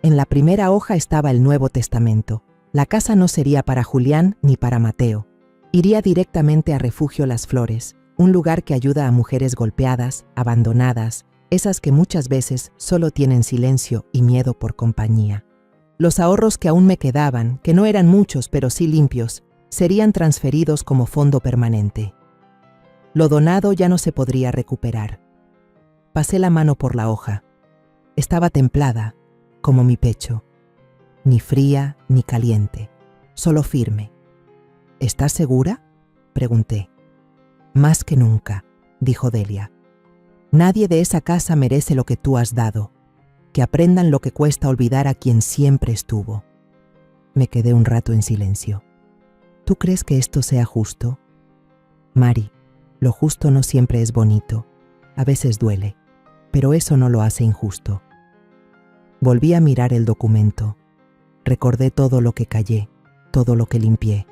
En la primera hoja estaba el Nuevo Testamento. La casa no sería para Julián ni para Mateo. Iría directamente a Refugio Las Flores, un lugar que ayuda a mujeres golpeadas, abandonadas, esas que muchas veces solo tienen silencio y miedo por compañía. Los ahorros que aún me quedaban, que no eran muchos pero sí limpios, serían transferidos como fondo permanente. Lo donado ya no se podría recuperar. Pasé la mano por la hoja. Estaba templada, como mi pecho. Ni fría ni caliente, solo firme. ¿Estás segura?, pregunté. Más que nunca, dijo Delia. Nadie de esa casa merece lo que tú has dado. Que aprendan lo que cuesta olvidar a quien siempre estuvo. Me quedé un rato en silencio. ¿Tú crees que esto sea justo? Mari, lo justo no siempre es bonito. A veces duele, pero eso no lo hace injusto. Volví a mirar el documento. Recordé todo lo que callé, todo lo que limpié,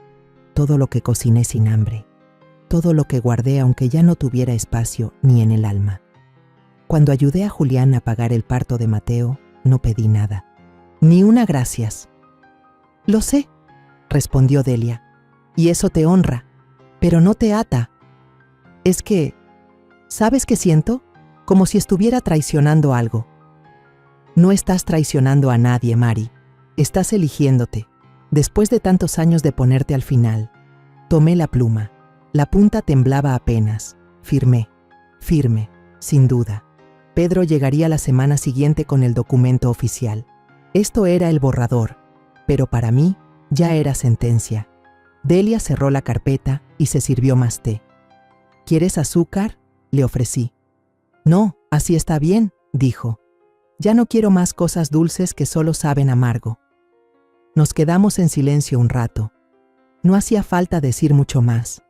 todo lo que cociné sin hambre, todo lo que guardé aunque ya no tuviera espacio ni en el alma. Cuando ayudé a Julián a pagar el parto de Mateo, no pedí nada. Ni una gracias. Lo sé, respondió Delia, y eso te honra, pero no te ata. Es que, ¿sabes qué siento? Como si estuviera traicionando algo. No estás traicionando a nadie, Mari. Estás eligiéndote. Después de tantos años de ponerte al final, tomé la pluma. La punta temblaba apenas. Firmé, sin duda. Pedro llegaría la semana siguiente con el documento oficial. Esto era el borrador, pero para mí ya era sentencia. Delia cerró la carpeta y se sirvió más té. ¿Quieres azúcar?, le ofrecí. No, así está bien, dijo. Ya no quiero más cosas dulces que solo saben amargo. Nos quedamos en silencio un rato. No hacía falta decir mucho más.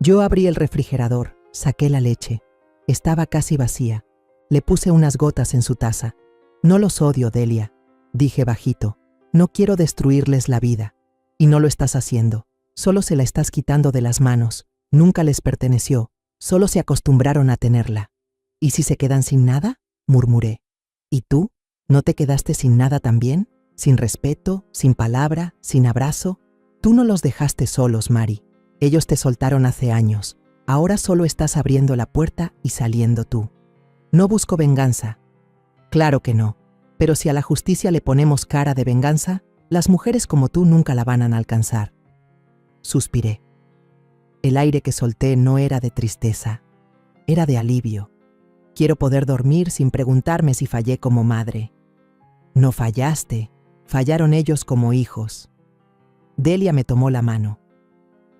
Yo abrí el refrigerador, saqué la leche. Estaba casi vacía. Le puse unas gotas en su taza. No los odio, Delia, dije bajito. No quiero destruirles la vida. Y no lo estás haciendo. Solo se la estás quitando de las manos. Nunca les perteneció. Solo se acostumbraron a tenerla. ¿Y si se quedan sin nada?, murmuré. ¿Y tú? ¿No te quedaste sin nada también? ¿Sin respeto? ¿Sin palabra? ¿Sin abrazo? Tú no los dejaste solos, Mari. Ellos te soltaron hace años. Ahora solo estás abriendo la puerta y saliendo tú. No busco venganza. Claro que no. Pero si a la justicia le ponemos cara de venganza, las mujeres como tú nunca la van a alcanzar. Suspiré. El aire que solté no era de tristeza, era de alivio. Quiero poder dormir sin preguntarme si fallé como madre. No fallaste, fallaron ellos como hijos. Delia me tomó la mano.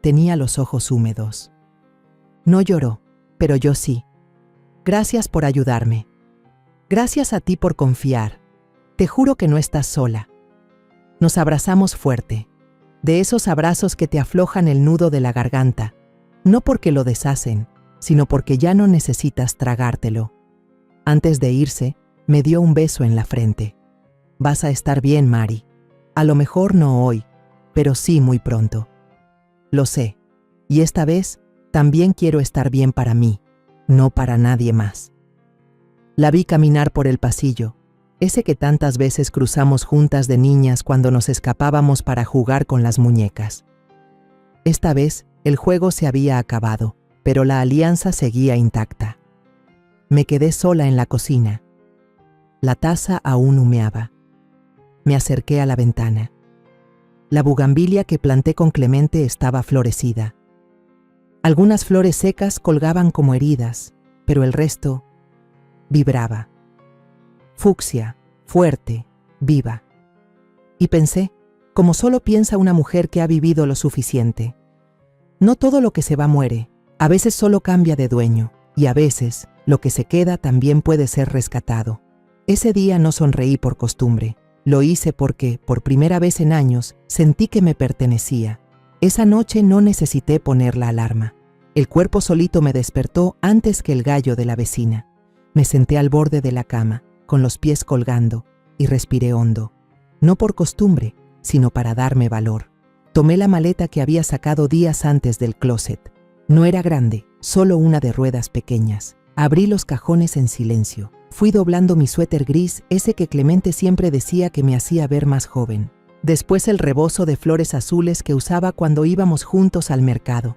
Tenía los ojos húmedos. No lloró, pero yo sí. Gracias por ayudarme. Gracias a ti por confiar. Te juro que no estás sola. Nos abrazamos fuerte, de esos abrazos que te aflojan el nudo de la garganta, no porque lo deshacen, sino porque ya no necesitas tragártelo. Antes de irse, me dio un beso en la frente. Vas a estar bien, Mari. A lo mejor no hoy, pero sí muy pronto. Lo sé, y esta vez también quiero estar bien para mí, no para nadie más. La vi caminar por el pasillo, ese que tantas veces cruzamos juntas de niñas cuando nos escapábamos para jugar con las muñecas. Esta vez el juego se había acabado, pero la alianza seguía intacta. Me quedé sola en la cocina. La taza aún humeaba. Me acerqué a la ventana. La bugambilia que planté con Clemente estaba florecida. Algunas flores secas colgaban como heridas, pero el resto vibraba. Fucsia, fuerte, viva. Y pensé, como solo piensa una mujer que ha vivido lo suficiente. No todo lo que se va muere, a veces solo cambia de dueño, y a veces lo que se queda también puede ser rescatado. Ese día no sonreí por costumbre, lo hice porque, por primera vez en años, sentí que me pertenecía. Esa noche no necesité poner la alarma. El cuerpo solito me despertó antes que el gallo de la vecina. Me senté al borde de la cama, con los pies colgando, y respiré hondo. No por costumbre, sino para darme valor. Tomé la maleta que había sacado días antes del closet. No era grande, solo una de ruedas pequeñas. Abrí los cajones en silencio. Fui doblando mi suéter gris, ese que Clemente siempre decía que me hacía ver más joven. Después el rebozo de flores azules que usaba cuando íbamos juntos al mercado.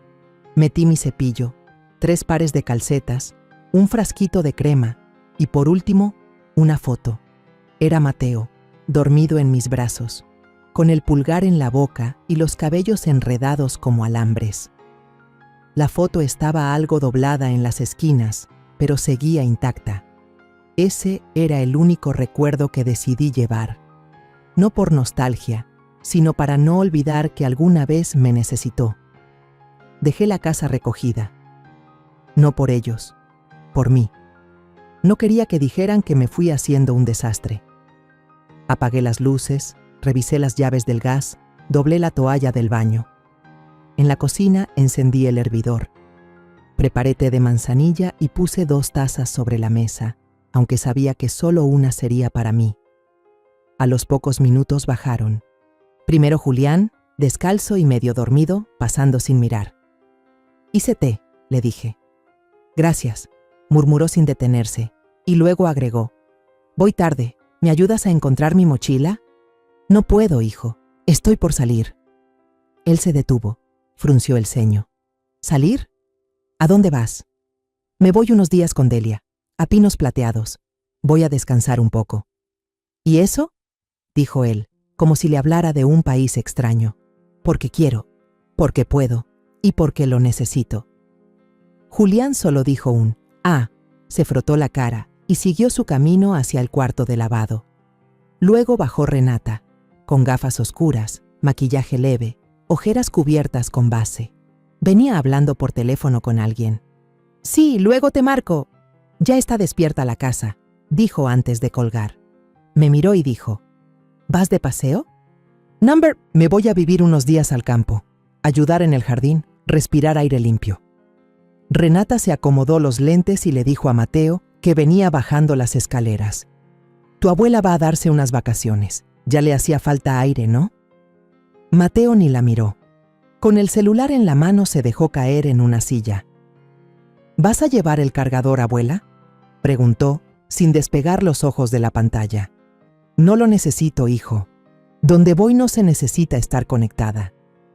Metí mi cepillo, 3 pares de calcetas, un frasquito de crema y por último, una foto. Era Mateo, dormido en mis brazos, con el pulgar en la boca y los cabellos enredados como alambres. La foto estaba algo doblada en las esquinas, pero seguía intacta. Ese era el único recuerdo que decidí llevar. No por nostalgia, sino para no olvidar que alguna vez me necesitó. Dejé la casa recogida. No por ellos, por mí. No quería que dijeran que me fui haciendo un desastre. Apagué las luces, revisé las llaves del gas, doblé la toalla del baño. En la cocina encendí el hervidor. Preparé té de manzanilla y puse 2 tazas sobre la mesa, aunque sabía que solo una sería para mí. A los pocos minutos bajaron. Primero Julián, descalzo y medio dormido, pasando sin mirar. «Hice té», le dije. «Gracias», murmuró sin detenerse, y luego agregó. «Voy tarde, ¿me ayudas a encontrar mi mochila?» «No puedo, hijo, estoy por salir». Él se detuvo, frunció el ceño. «¿Salir? ¿A dónde vas?» «Me voy unos días con Delia, a Pinos Plateados. Voy a descansar un poco». «¿Y eso?», dijo él, como si le hablara de un país extraño. «Porque quiero, porque puedo y porque lo necesito». Julián solo dijo un «ah», se frotó la cara y siguió su camino hacia el cuarto de lavado. Luego bajó Renata, con gafas oscuras, maquillaje leve, ojeras cubiertas con base. Venía hablando por teléfono con alguien. «Sí, luego te marco». «Ya está despierta la casa», dijo antes de colgar. Me miró y dijo, «¿Vas de paseo?». Me voy a vivir unos días al campo, ayudar en el jardín, respirar aire limpio. Renata se acomodó los lentes y le dijo a Mateo, que venía bajando las escaleras: Tu abuela va a darse unas vacaciones. Ya le hacía falta aire, ¿no? Mateo ni la miró. Con el celular en la mano se dejó caer en una silla. ¿Vas a llevar el cargador, abuela?, preguntó, sin despegar los ojos de la pantalla. No lo necesito, hijo. Donde voy no se necesita estar conectada.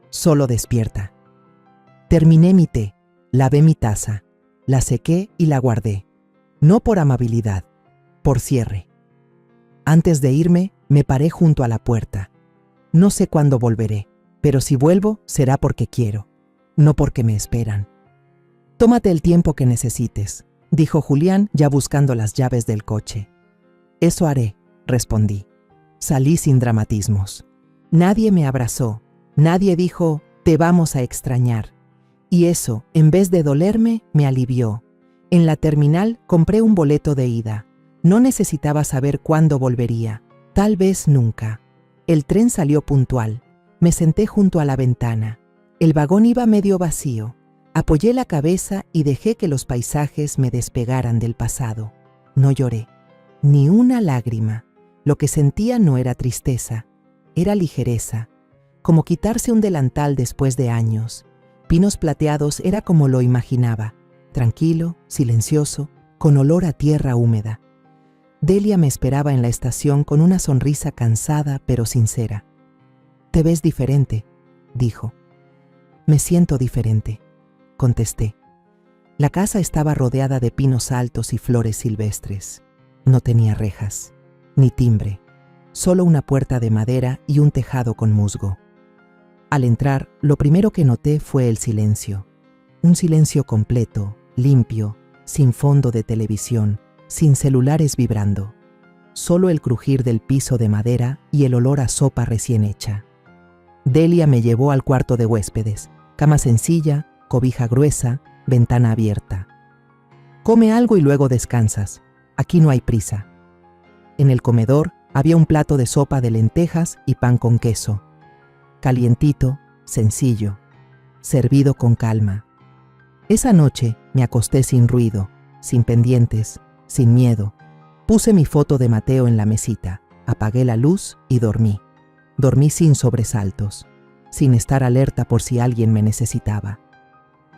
Solo despierta. Terminé mi té, lavé mi taza, la sequé y la guardé. No por amabilidad, por cierre. Antes de irme, me paré junto a la puerta. No sé cuándo volveré, pero si vuelvo será porque quiero, no porque me esperan. Tómate el tiempo que necesites, dijo Julián, ya buscando las llaves del coche. Eso haré, respondí. Salí sin dramatismos. Nadie me abrazó, nadie dijo, te vamos a extrañar. Y eso, en vez de dolerme, me alivió. En la terminal compré un boleto de ida. No necesitaba saber cuándo volvería, tal vez nunca. El tren salió puntual. Me senté junto a la ventana. El vagón iba medio vacío. Apoyé la cabeza y dejé que los paisajes me despegaran del pasado. No lloré, ni una lágrima. Lo que sentía no era tristeza, era ligereza, como quitarse un delantal después de años. Pinos Plateados era como lo imaginaba, tranquilo, silencioso, con olor a tierra húmeda. Delia me esperaba en la estación con una sonrisa cansada pero sincera. «Te ves diferente», dijo. «Me siento diferente», contesté. La casa estaba rodeada de pinos altos y flores silvestres. No tenía rejas, ni timbre, solo una puerta de madera y un tejado con musgo. Al entrar, lo primero que noté fue el silencio. Un silencio completo, limpio, sin fondo de televisión, sin celulares vibrando. Solo el crujir del piso de madera y el olor a sopa recién hecha. Delia me llevó al cuarto de huéspedes. Cama sencilla, cobija gruesa, ventana abierta. Come algo y luego descansas. Aquí no hay prisa. En el comedor había un plato de sopa de lentejas y pan con queso. Calientito, sencillo, servido con calma. Esa noche me acosté sin ruido, sin pendientes, sin miedo. Puse mi foto de Mateo en la mesita, apagué la luz y dormí. Dormí sin sobresaltos, sin estar alerta por si alguien me necesitaba.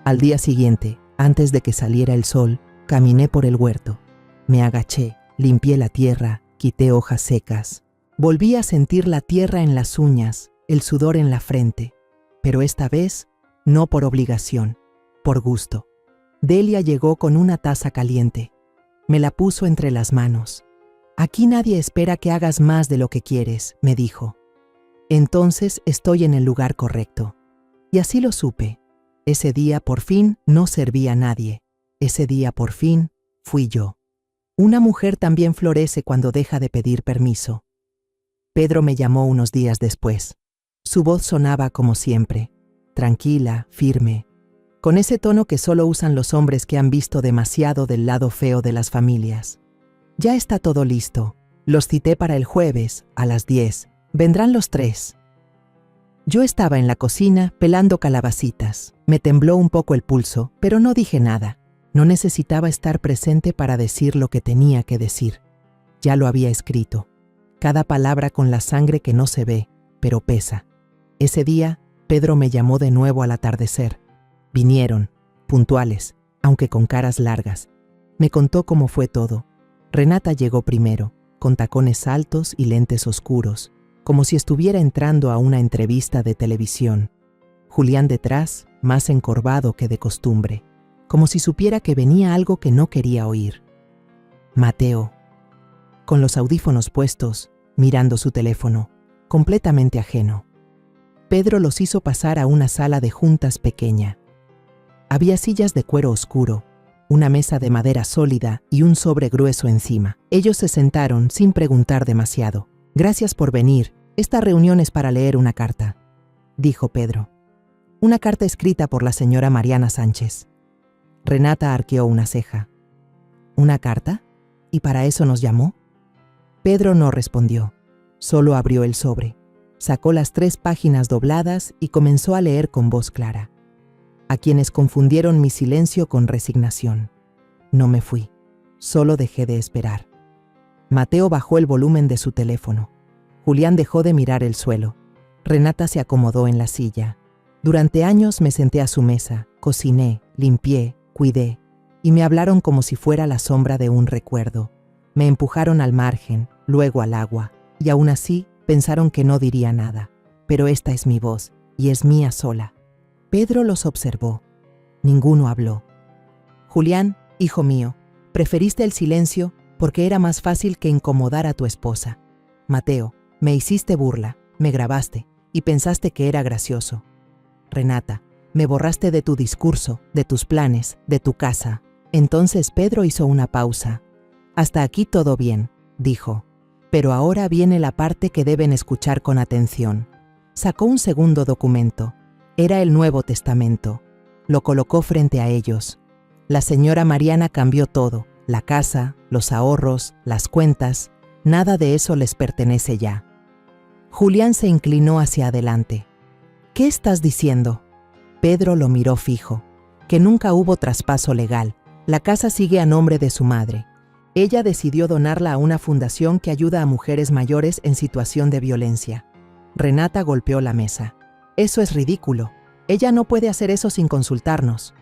Al día siguiente, antes de que saliera el sol, caminé por el huerto. Me agaché, limpié la tierra, quité hojas secas. Volví a sentir la tierra en las uñas, el sudor en la frente, pero esta vez no por obligación, por gusto. Delia llegó con una taza caliente. Me la puso entre las manos. «Aquí nadie espera que hagas más de lo que quieres», me dijo. Entonces estoy en el lugar correcto. Y así lo supe. Ese día por fin no serví a nadie. Ese día por fin fui yo. Una mujer también florece cuando deja de pedir permiso. Pedro me llamó unos días después. Su voz sonaba como siempre, tranquila, firme, con ese tono que solo usan los hombres que han visto demasiado del lado feo de las familias. «Ya está todo listo. Los cité para el jueves, a las 10. Vendrán los 3. Yo estaba en la cocina pelando calabacitas. Me tembló un poco el pulso, pero no dije nada. No necesitaba estar presente para decir lo que tenía que decir. Ya lo había escrito. Cada palabra con la sangre que no se ve, pero pesa. Ese día, Pedro me llamó de nuevo al atardecer. Vinieron, puntuales, aunque con caras largas. Me contó cómo fue todo. Renata llegó primero, con tacones altos y lentes oscuros, como si estuviera entrando a una entrevista de televisión. Julián detrás, más encorvado que de costumbre, como si supiera que venía algo que no quería oír. Mateo, con los audífonos puestos, mirando su teléfono, completamente ajeno. Pedro los hizo pasar a una sala de juntas pequeña. Había sillas de cuero oscuro, una mesa de madera sólida y un sobre grueso encima. Ellos se sentaron sin preguntar demasiado. «Gracias por venir. Esta reunión es para leer una carta», dijo Pedro. «Una carta escrita por la señora Mariana Sánchez». Renata arqueó una ceja. «¿Una carta? ¿Y para eso nos llamó?». Pedro no respondió. Solo abrió el sobre. Sacó las 3 páginas dobladas y comenzó a leer con voz clara. A quienes confundieron mi silencio con resignación. No me fui, solo dejé de esperar. Mateo bajó el volumen de su teléfono. Julián dejó de mirar el suelo. Renata se acomodó en la silla. Durante años me senté a su mesa, cociné, limpié, cuidé, y me hablaron como si fuera la sombra de un recuerdo. Me empujaron al margen, luego al agua, y aún así pensaron que no diría nada. Pero esta es mi voz, y es mía sola. Pedro los observó. Ninguno habló. Julián, hijo mío, preferiste el silencio porque era más fácil que incomodar a tu esposa. Mateo, me hiciste burla, me grabaste y pensaste que era gracioso. Renata, me borraste de tu discurso, de tus planes, de tu casa. Entonces Pedro hizo una pausa. Hasta aquí todo bien, dijo. Pero ahora viene la parte que deben escuchar con atención. Sacó un segundo documento. Era el Nuevo Testamento. Lo colocó frente a ellos. La señora Mariana cambió todo, la casa, los ahorros, las cuentas. Nada de eso les pertenece ya. Julián se inclinó hacia adelante. ¿Qué estás diciendo? Pedro lo miró fijo. Que nunca hubo traspaso legal. La casa sigue a nombre de su madre. Ella decidió donarla a una fundación que ayuda a mujeres mayores en situación de violencia. Renata golpeó la mesa. Eso es ridículo. Ella no puede hacer eso sin consultarnos.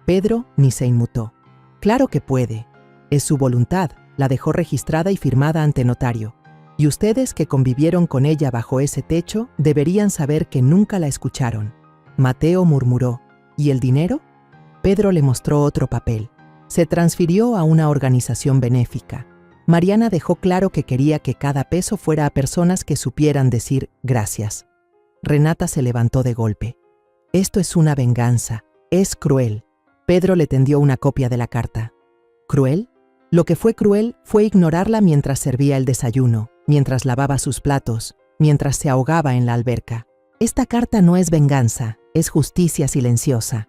Pedro ni se inmutó. Claro que puede. Es su voluntad. La dejó registrada y firmada ante notario. Y ustedes que convivieron con ella bajo ese techo deberían saber que nunca la escucharon. Mateo murmuró. ¿Y el dinero? Pedro le mostró otro papel. Se transfirió a una organización benéfica. Mariana dejó claro que quería que cada peso fuera a personas que supieran decir gracias. Renata se levantó de golpe. Esto es una venganza. Es cruel. Pedro le tendió una copia de la carta. ¿Cruel? Lo que fue cruel fue ignorarla mientras servía el desayuno, mientras lavaba sus platos, mientras se ahogaba en la alberca. Esta carta no es venganza, es justicia silenciosa.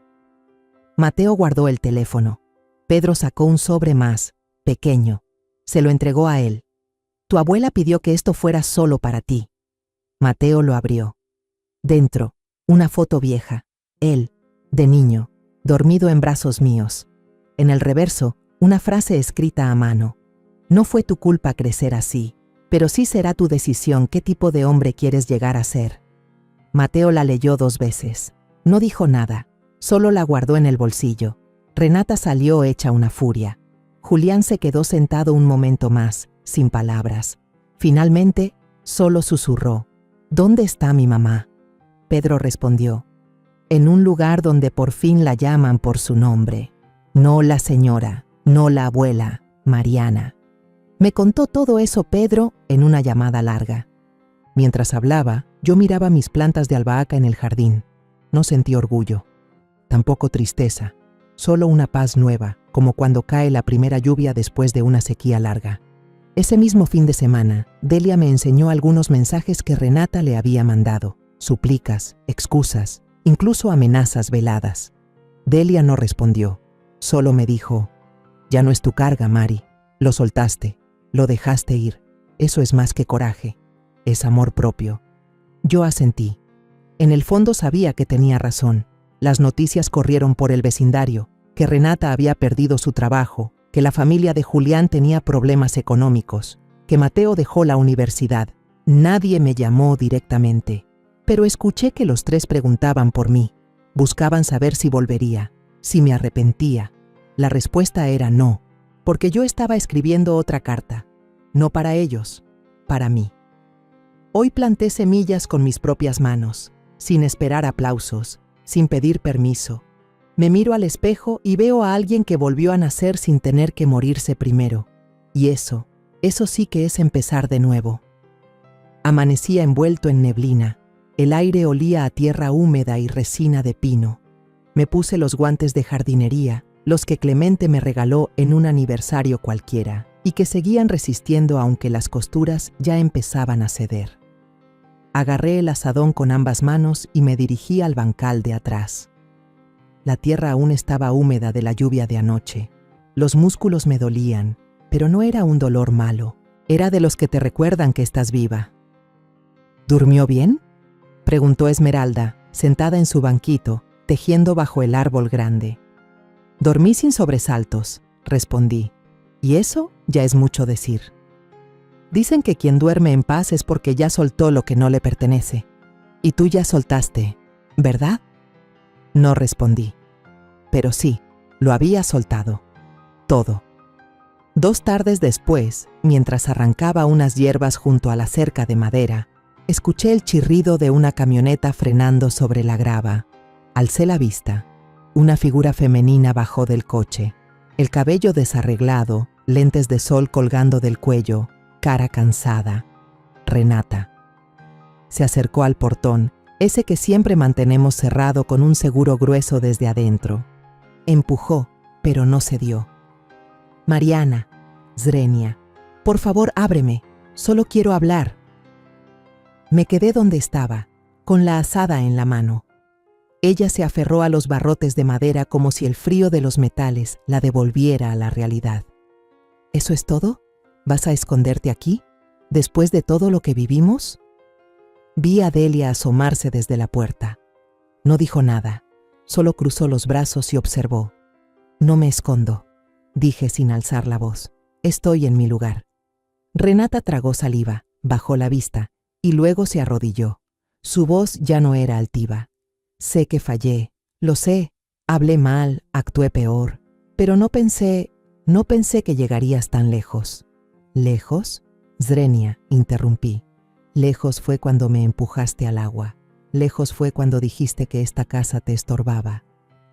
Mateo guardó el teléfono. Pedro sacó un sobre más, pequeño. Se lo entregó a él. Tu abuela pidió que esto fuera solo para ti. Mateo lo abrió. Dentro, una foto vieja. Él, de niño, dormido en brazos míos. En el reverso, una frase escrita a mano. No fue tu culpa crecer así, pero sí será tu decisión qué tipo de hombre quieres llegar a ser. Mateo la leyó 2 veces. No dijo nada, solo la guardó en el bolsillo. Renata salió hecha una furia. Julián se quedó sentado un momento más, sin palabras. Finalmente, solo susurró. ¿Dónde está mi mamá? Pedro respondió. En un lugar donde por fin la llaman por su nombre. No la señora, no la abuela, Mariana. Me contó todo eso Pedro en una llamada larga. Mientras hablaba, yo miraba mis plantas de albahaca en el jardín. No sentí orgullo, tampoco tristeza. Solo una paz nueva, como cuando cae la primera lluvia después de una sequía larga. Ese mismo fin de semana, Delia me enseñó algunos mensajes que Renata le había mandado, súplicas, excusas, incluso amenazas veladas. Delia no respondió, solo me dijo, ya no es tu carga, Mari, lo soltaste, lo dejaste ir, eso es más que coraje, es amor propio. Yo asentí. En el fondo sabía que tenía razón. Las noticias corrieron por el vecindario, que Renata había perdido su trabajo, que la familia de Julián tenía problemas económicos, que Mateo dejó la universidad. Nadie me llamó directamente, pero escuché que los 3 preguntaban por mí. Buscaban saber si volvería, si me arrepentía. La respuesta era no, porque yo estaba escribiendo otra carta. No para ellos, para mí. Hoy planté semillas con mis propias manos, sin esperar aplausos, sin pedir permiso. Me miro al espejo y veo a alguien que volvió a nacer sin tener que morirse primero. Y eso sí que es empezar de nuevo. Amanecía envuelto en neblina. El aire olía a tierra húmeda y resina de pino. Me puse los guantes de jardinería, los que Clemente me regaló en un aniversario cualquiera, y que seguían resistiendo aunque las costuras ya empezaban a ceder. Agarré el azadón con ambas manos y me dirigí al bancal de atrás. La tierra aún estaba húmeda de la lluvia de anoche. Los músculos me dolían, pero no era un dolor malo. Era de los que te recuerdan que estás viva. ¿Durmió bien?, preguntó Esmeralda, sentada en su banquito, tejiendo bajo el árbol grande. Dormí sin sobresaltos, respondí, y eso ya es mucho decir. Dicen que quien duerme en paz es porque ya soltó lo que no le pertenece. Y tú ya soltaste, ¿verdad? No respondí. Pero sí, lo había soltado. Todo. 2 tardes después, mientras arrancaba unas hierbas junto a la cerca de madera, escuché el chirrido de una camioneta frenando sobre la grava. Alcé la vista. Una figura femenina bajó del coche. El cabello desarreglado, lentes de sol colgando del cuello, cara cansada. Renata. Se acercó al portón, ese que siempre mantenemos cerrado con un seguro grueso desde adentro. Empujó, pero no cedió. Mariana, Zrenia, por favor ábreme, solo quiero hablar. Me quedé donde estaba, con la azada en la mano. Ella se aferró a los barrotes de madera como si el frío de los metales la devolviera a la realidad. ¿Eso es todo? ¿Vas a esconderte aquí? ¿Después de todo lo que vivimos? Vi a Delia asomarse desde la puerta. No dijo nada, solo cruzó los brazos y observó. No me escondo, dije sin alzar la voz. Estoy en mi lugar. Renata tragó saliva, bajó la vista y luego se arrodilló. Su voz ya no era altiva. Sé que fallé, lo sé, hablé mal, actué peor, pero no pensé que llegarías tan lejos. ¿Lejos? Zrenia, interrumpí. Lejos fue cuando me empujaste al agua. Lejos fue cuando dijiste que esta casa te estorbaba.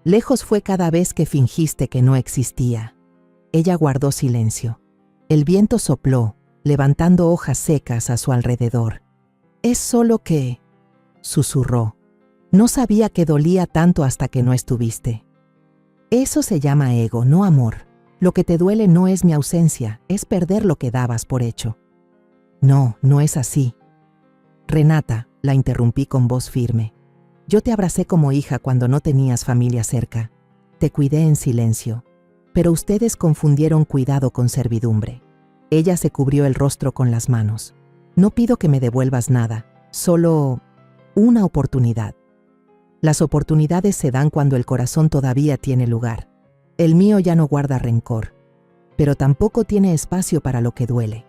Lejos fue cada vez que fingiste que no existía. Ella guardó silencio. El viento sopló, levantando hojas secas a su alrededor. Es solo que... susurró. No sabía que dolía tanto hasta que no estuviste. Eso se llama ego, no amor. Lo que te duele no es mi ausencia, es perder lo que dabas por hecho. No, no es así. Renata, la interrumpí con voz firme. Yo te abracé como hija cuando no tenías familia cerca. Te cuidé en silencio. Pero ustedes confundieron cuidado con servidumbre. Ella se cubrió el rostro con las manos. No pido que me devuelvas nada, solo una oportunidad. Las oportunidades se dan cuando el corazón todavía tiene lugar. El mío ya no guarda rencor, pero tampoco tiene espacio para lo que duele.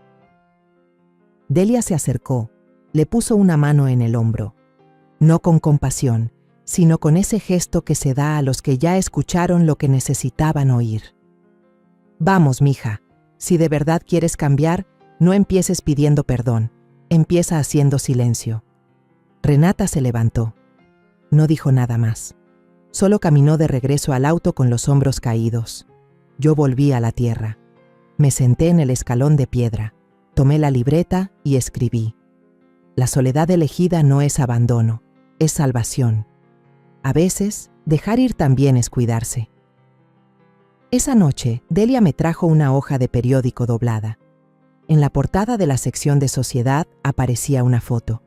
Delia se acercó, le puso una mano en el hombro. No con compasión, sino con ese gesto que se da a los que ya escucharon lo que necesitaban oír. Vamos, mija, si de verdad quieres cambiar, no empieces pidiendo perdón, empieza haciendo silencio. Renata se levantó. No dijo nada más. Solo caminó de regreso al auto con los hombros caídos. Yo volví a la tierra. Me senté en el escalón de piedra, tomé la libreta y escribí. La soledad elegida no es abandono, es salvación. A veces, dejar ir también es cuidarse. Esa noche, Delia me trajo una hoja de periódico doblada. En la portada de la sección de sociedad aparecía una foto.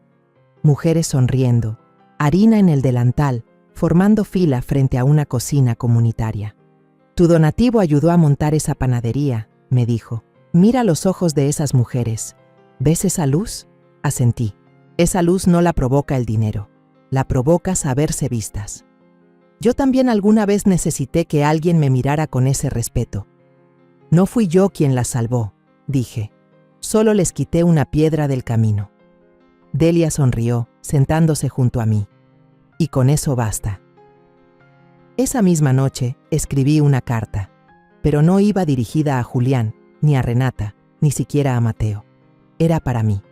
Mujeres sonriendo, harina en el delantal, formando fila frente a una cocina comunitaria. Tu donativo ayudó a montar esa panadería, me dijo. Mira los ojos de esas mujeres. ¿Ves esa luz? Asentí. Esa luz no la provoca el dinero, la provoca saberse vistas. Yo también alguna vez necesité que alguien me mirara con ese respeto. No fui yo quien las salvó, dije. Solo les quité una piedra del camino. Delia sonrió, sentándose junto a mí. Y con eso basta. Esa misma noche escribí una carta, pero no iba dirigida a Julián, ni a Renata, ni siquiera a Mateo. Era para mí.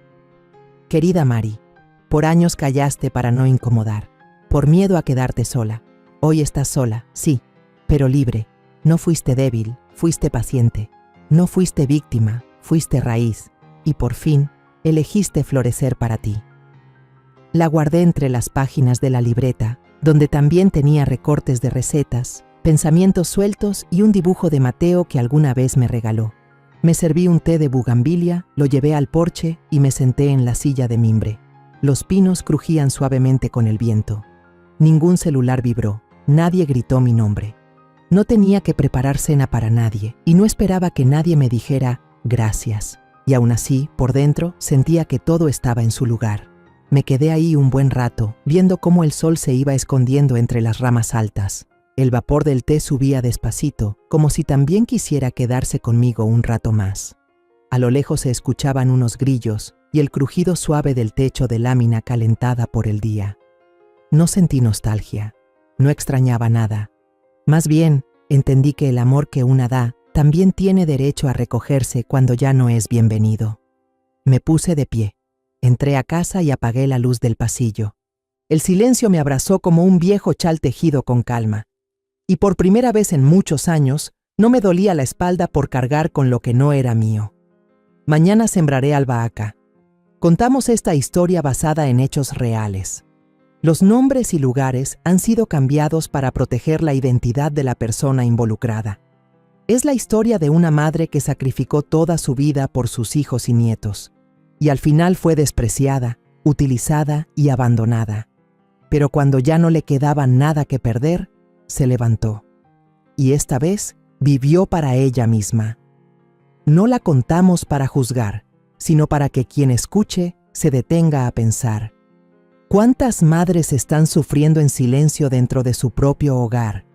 Querida Mari, por años callaste para no incomodar, por miedo a quedarte sola. Hoy estás sola, sí, pero libre. No fuiste débil, fuiste paciente. No fuiste víctima, fuiste raíz. Y por fin, elegiste florecer para ti. La guardé entre las páginas de la libreta, donde también tenía recortes de recetas, pensamientos sueltos y un dibujo de Mateo que alguna vez me regaló. Me serví un té de bugambilia, lo llevé al porche y me senté en la silla de mimbre. Los pinos crujían suavemente con el viento. Ningún celular vibró, nadie gritó mi nombre. No tenía que preparar cena para nadie y no esperaba que nadie me dijera gracias. Y aún así, por dentro, sentía que todo estaba en su lugar. Me quedé ahí un buen rato, viendo cómo el sol se iba escondiendo entre las ramas altas. El vapor del té subía despacito, como si también quisiera quedarse conmigo un rato más. A lo lejos se escuchaban unos grillos y el crujido suave del techo de lámina calentada por el día. No sentí nostalgia, no extrañaba nada. Más bien, entendí que el amor que una da también tiene derecho a recogerse cuando ya no es bienvenido. Me puse de pie, entré a casa y apagué la luz del pasillo. El silencio me abrazó como un viejo chal tejido con calma. Y por primera vez en muchos años, no me dolía la espalda por cargar con lo que no era mío. Mañana sembraré albahaca. Contamos esta historia basada en hechos reales. Los nombres y lugares han sido cambiados para proteger la identidad de la persona involucrada. Es la historia de una madre que sacrificó toda su vida por sus hijos y nietos, y al final fue despreciada, utilizada y abandonada. Pero cuando ya no le quedaba nada que perder, se levantó. Y esta vez vivió para ella misma. No la contamos para juzgar, sino para que quien escuche se detenga a pensar. ¿Cuántas madres están sufriendo en silencio dentro de su propio hogar?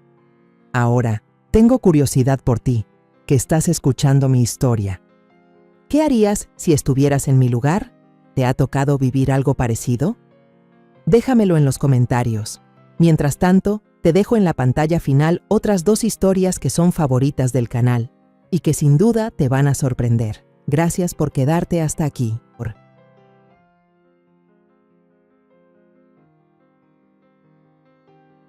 Ahora, tengo curiosidad por ti, que estás escuchando mi historia. ¿Qué harías si estuvieras en mi lugar? ¿Te ha tocado vivir algo parecido? Déjamelo en los comentarios. Mientras tanto, te dejo en la pantalla final otras 2 historias que son favoritas del canal y que sin duda te van a sorprender. Gracias por quedarte hasta aquí.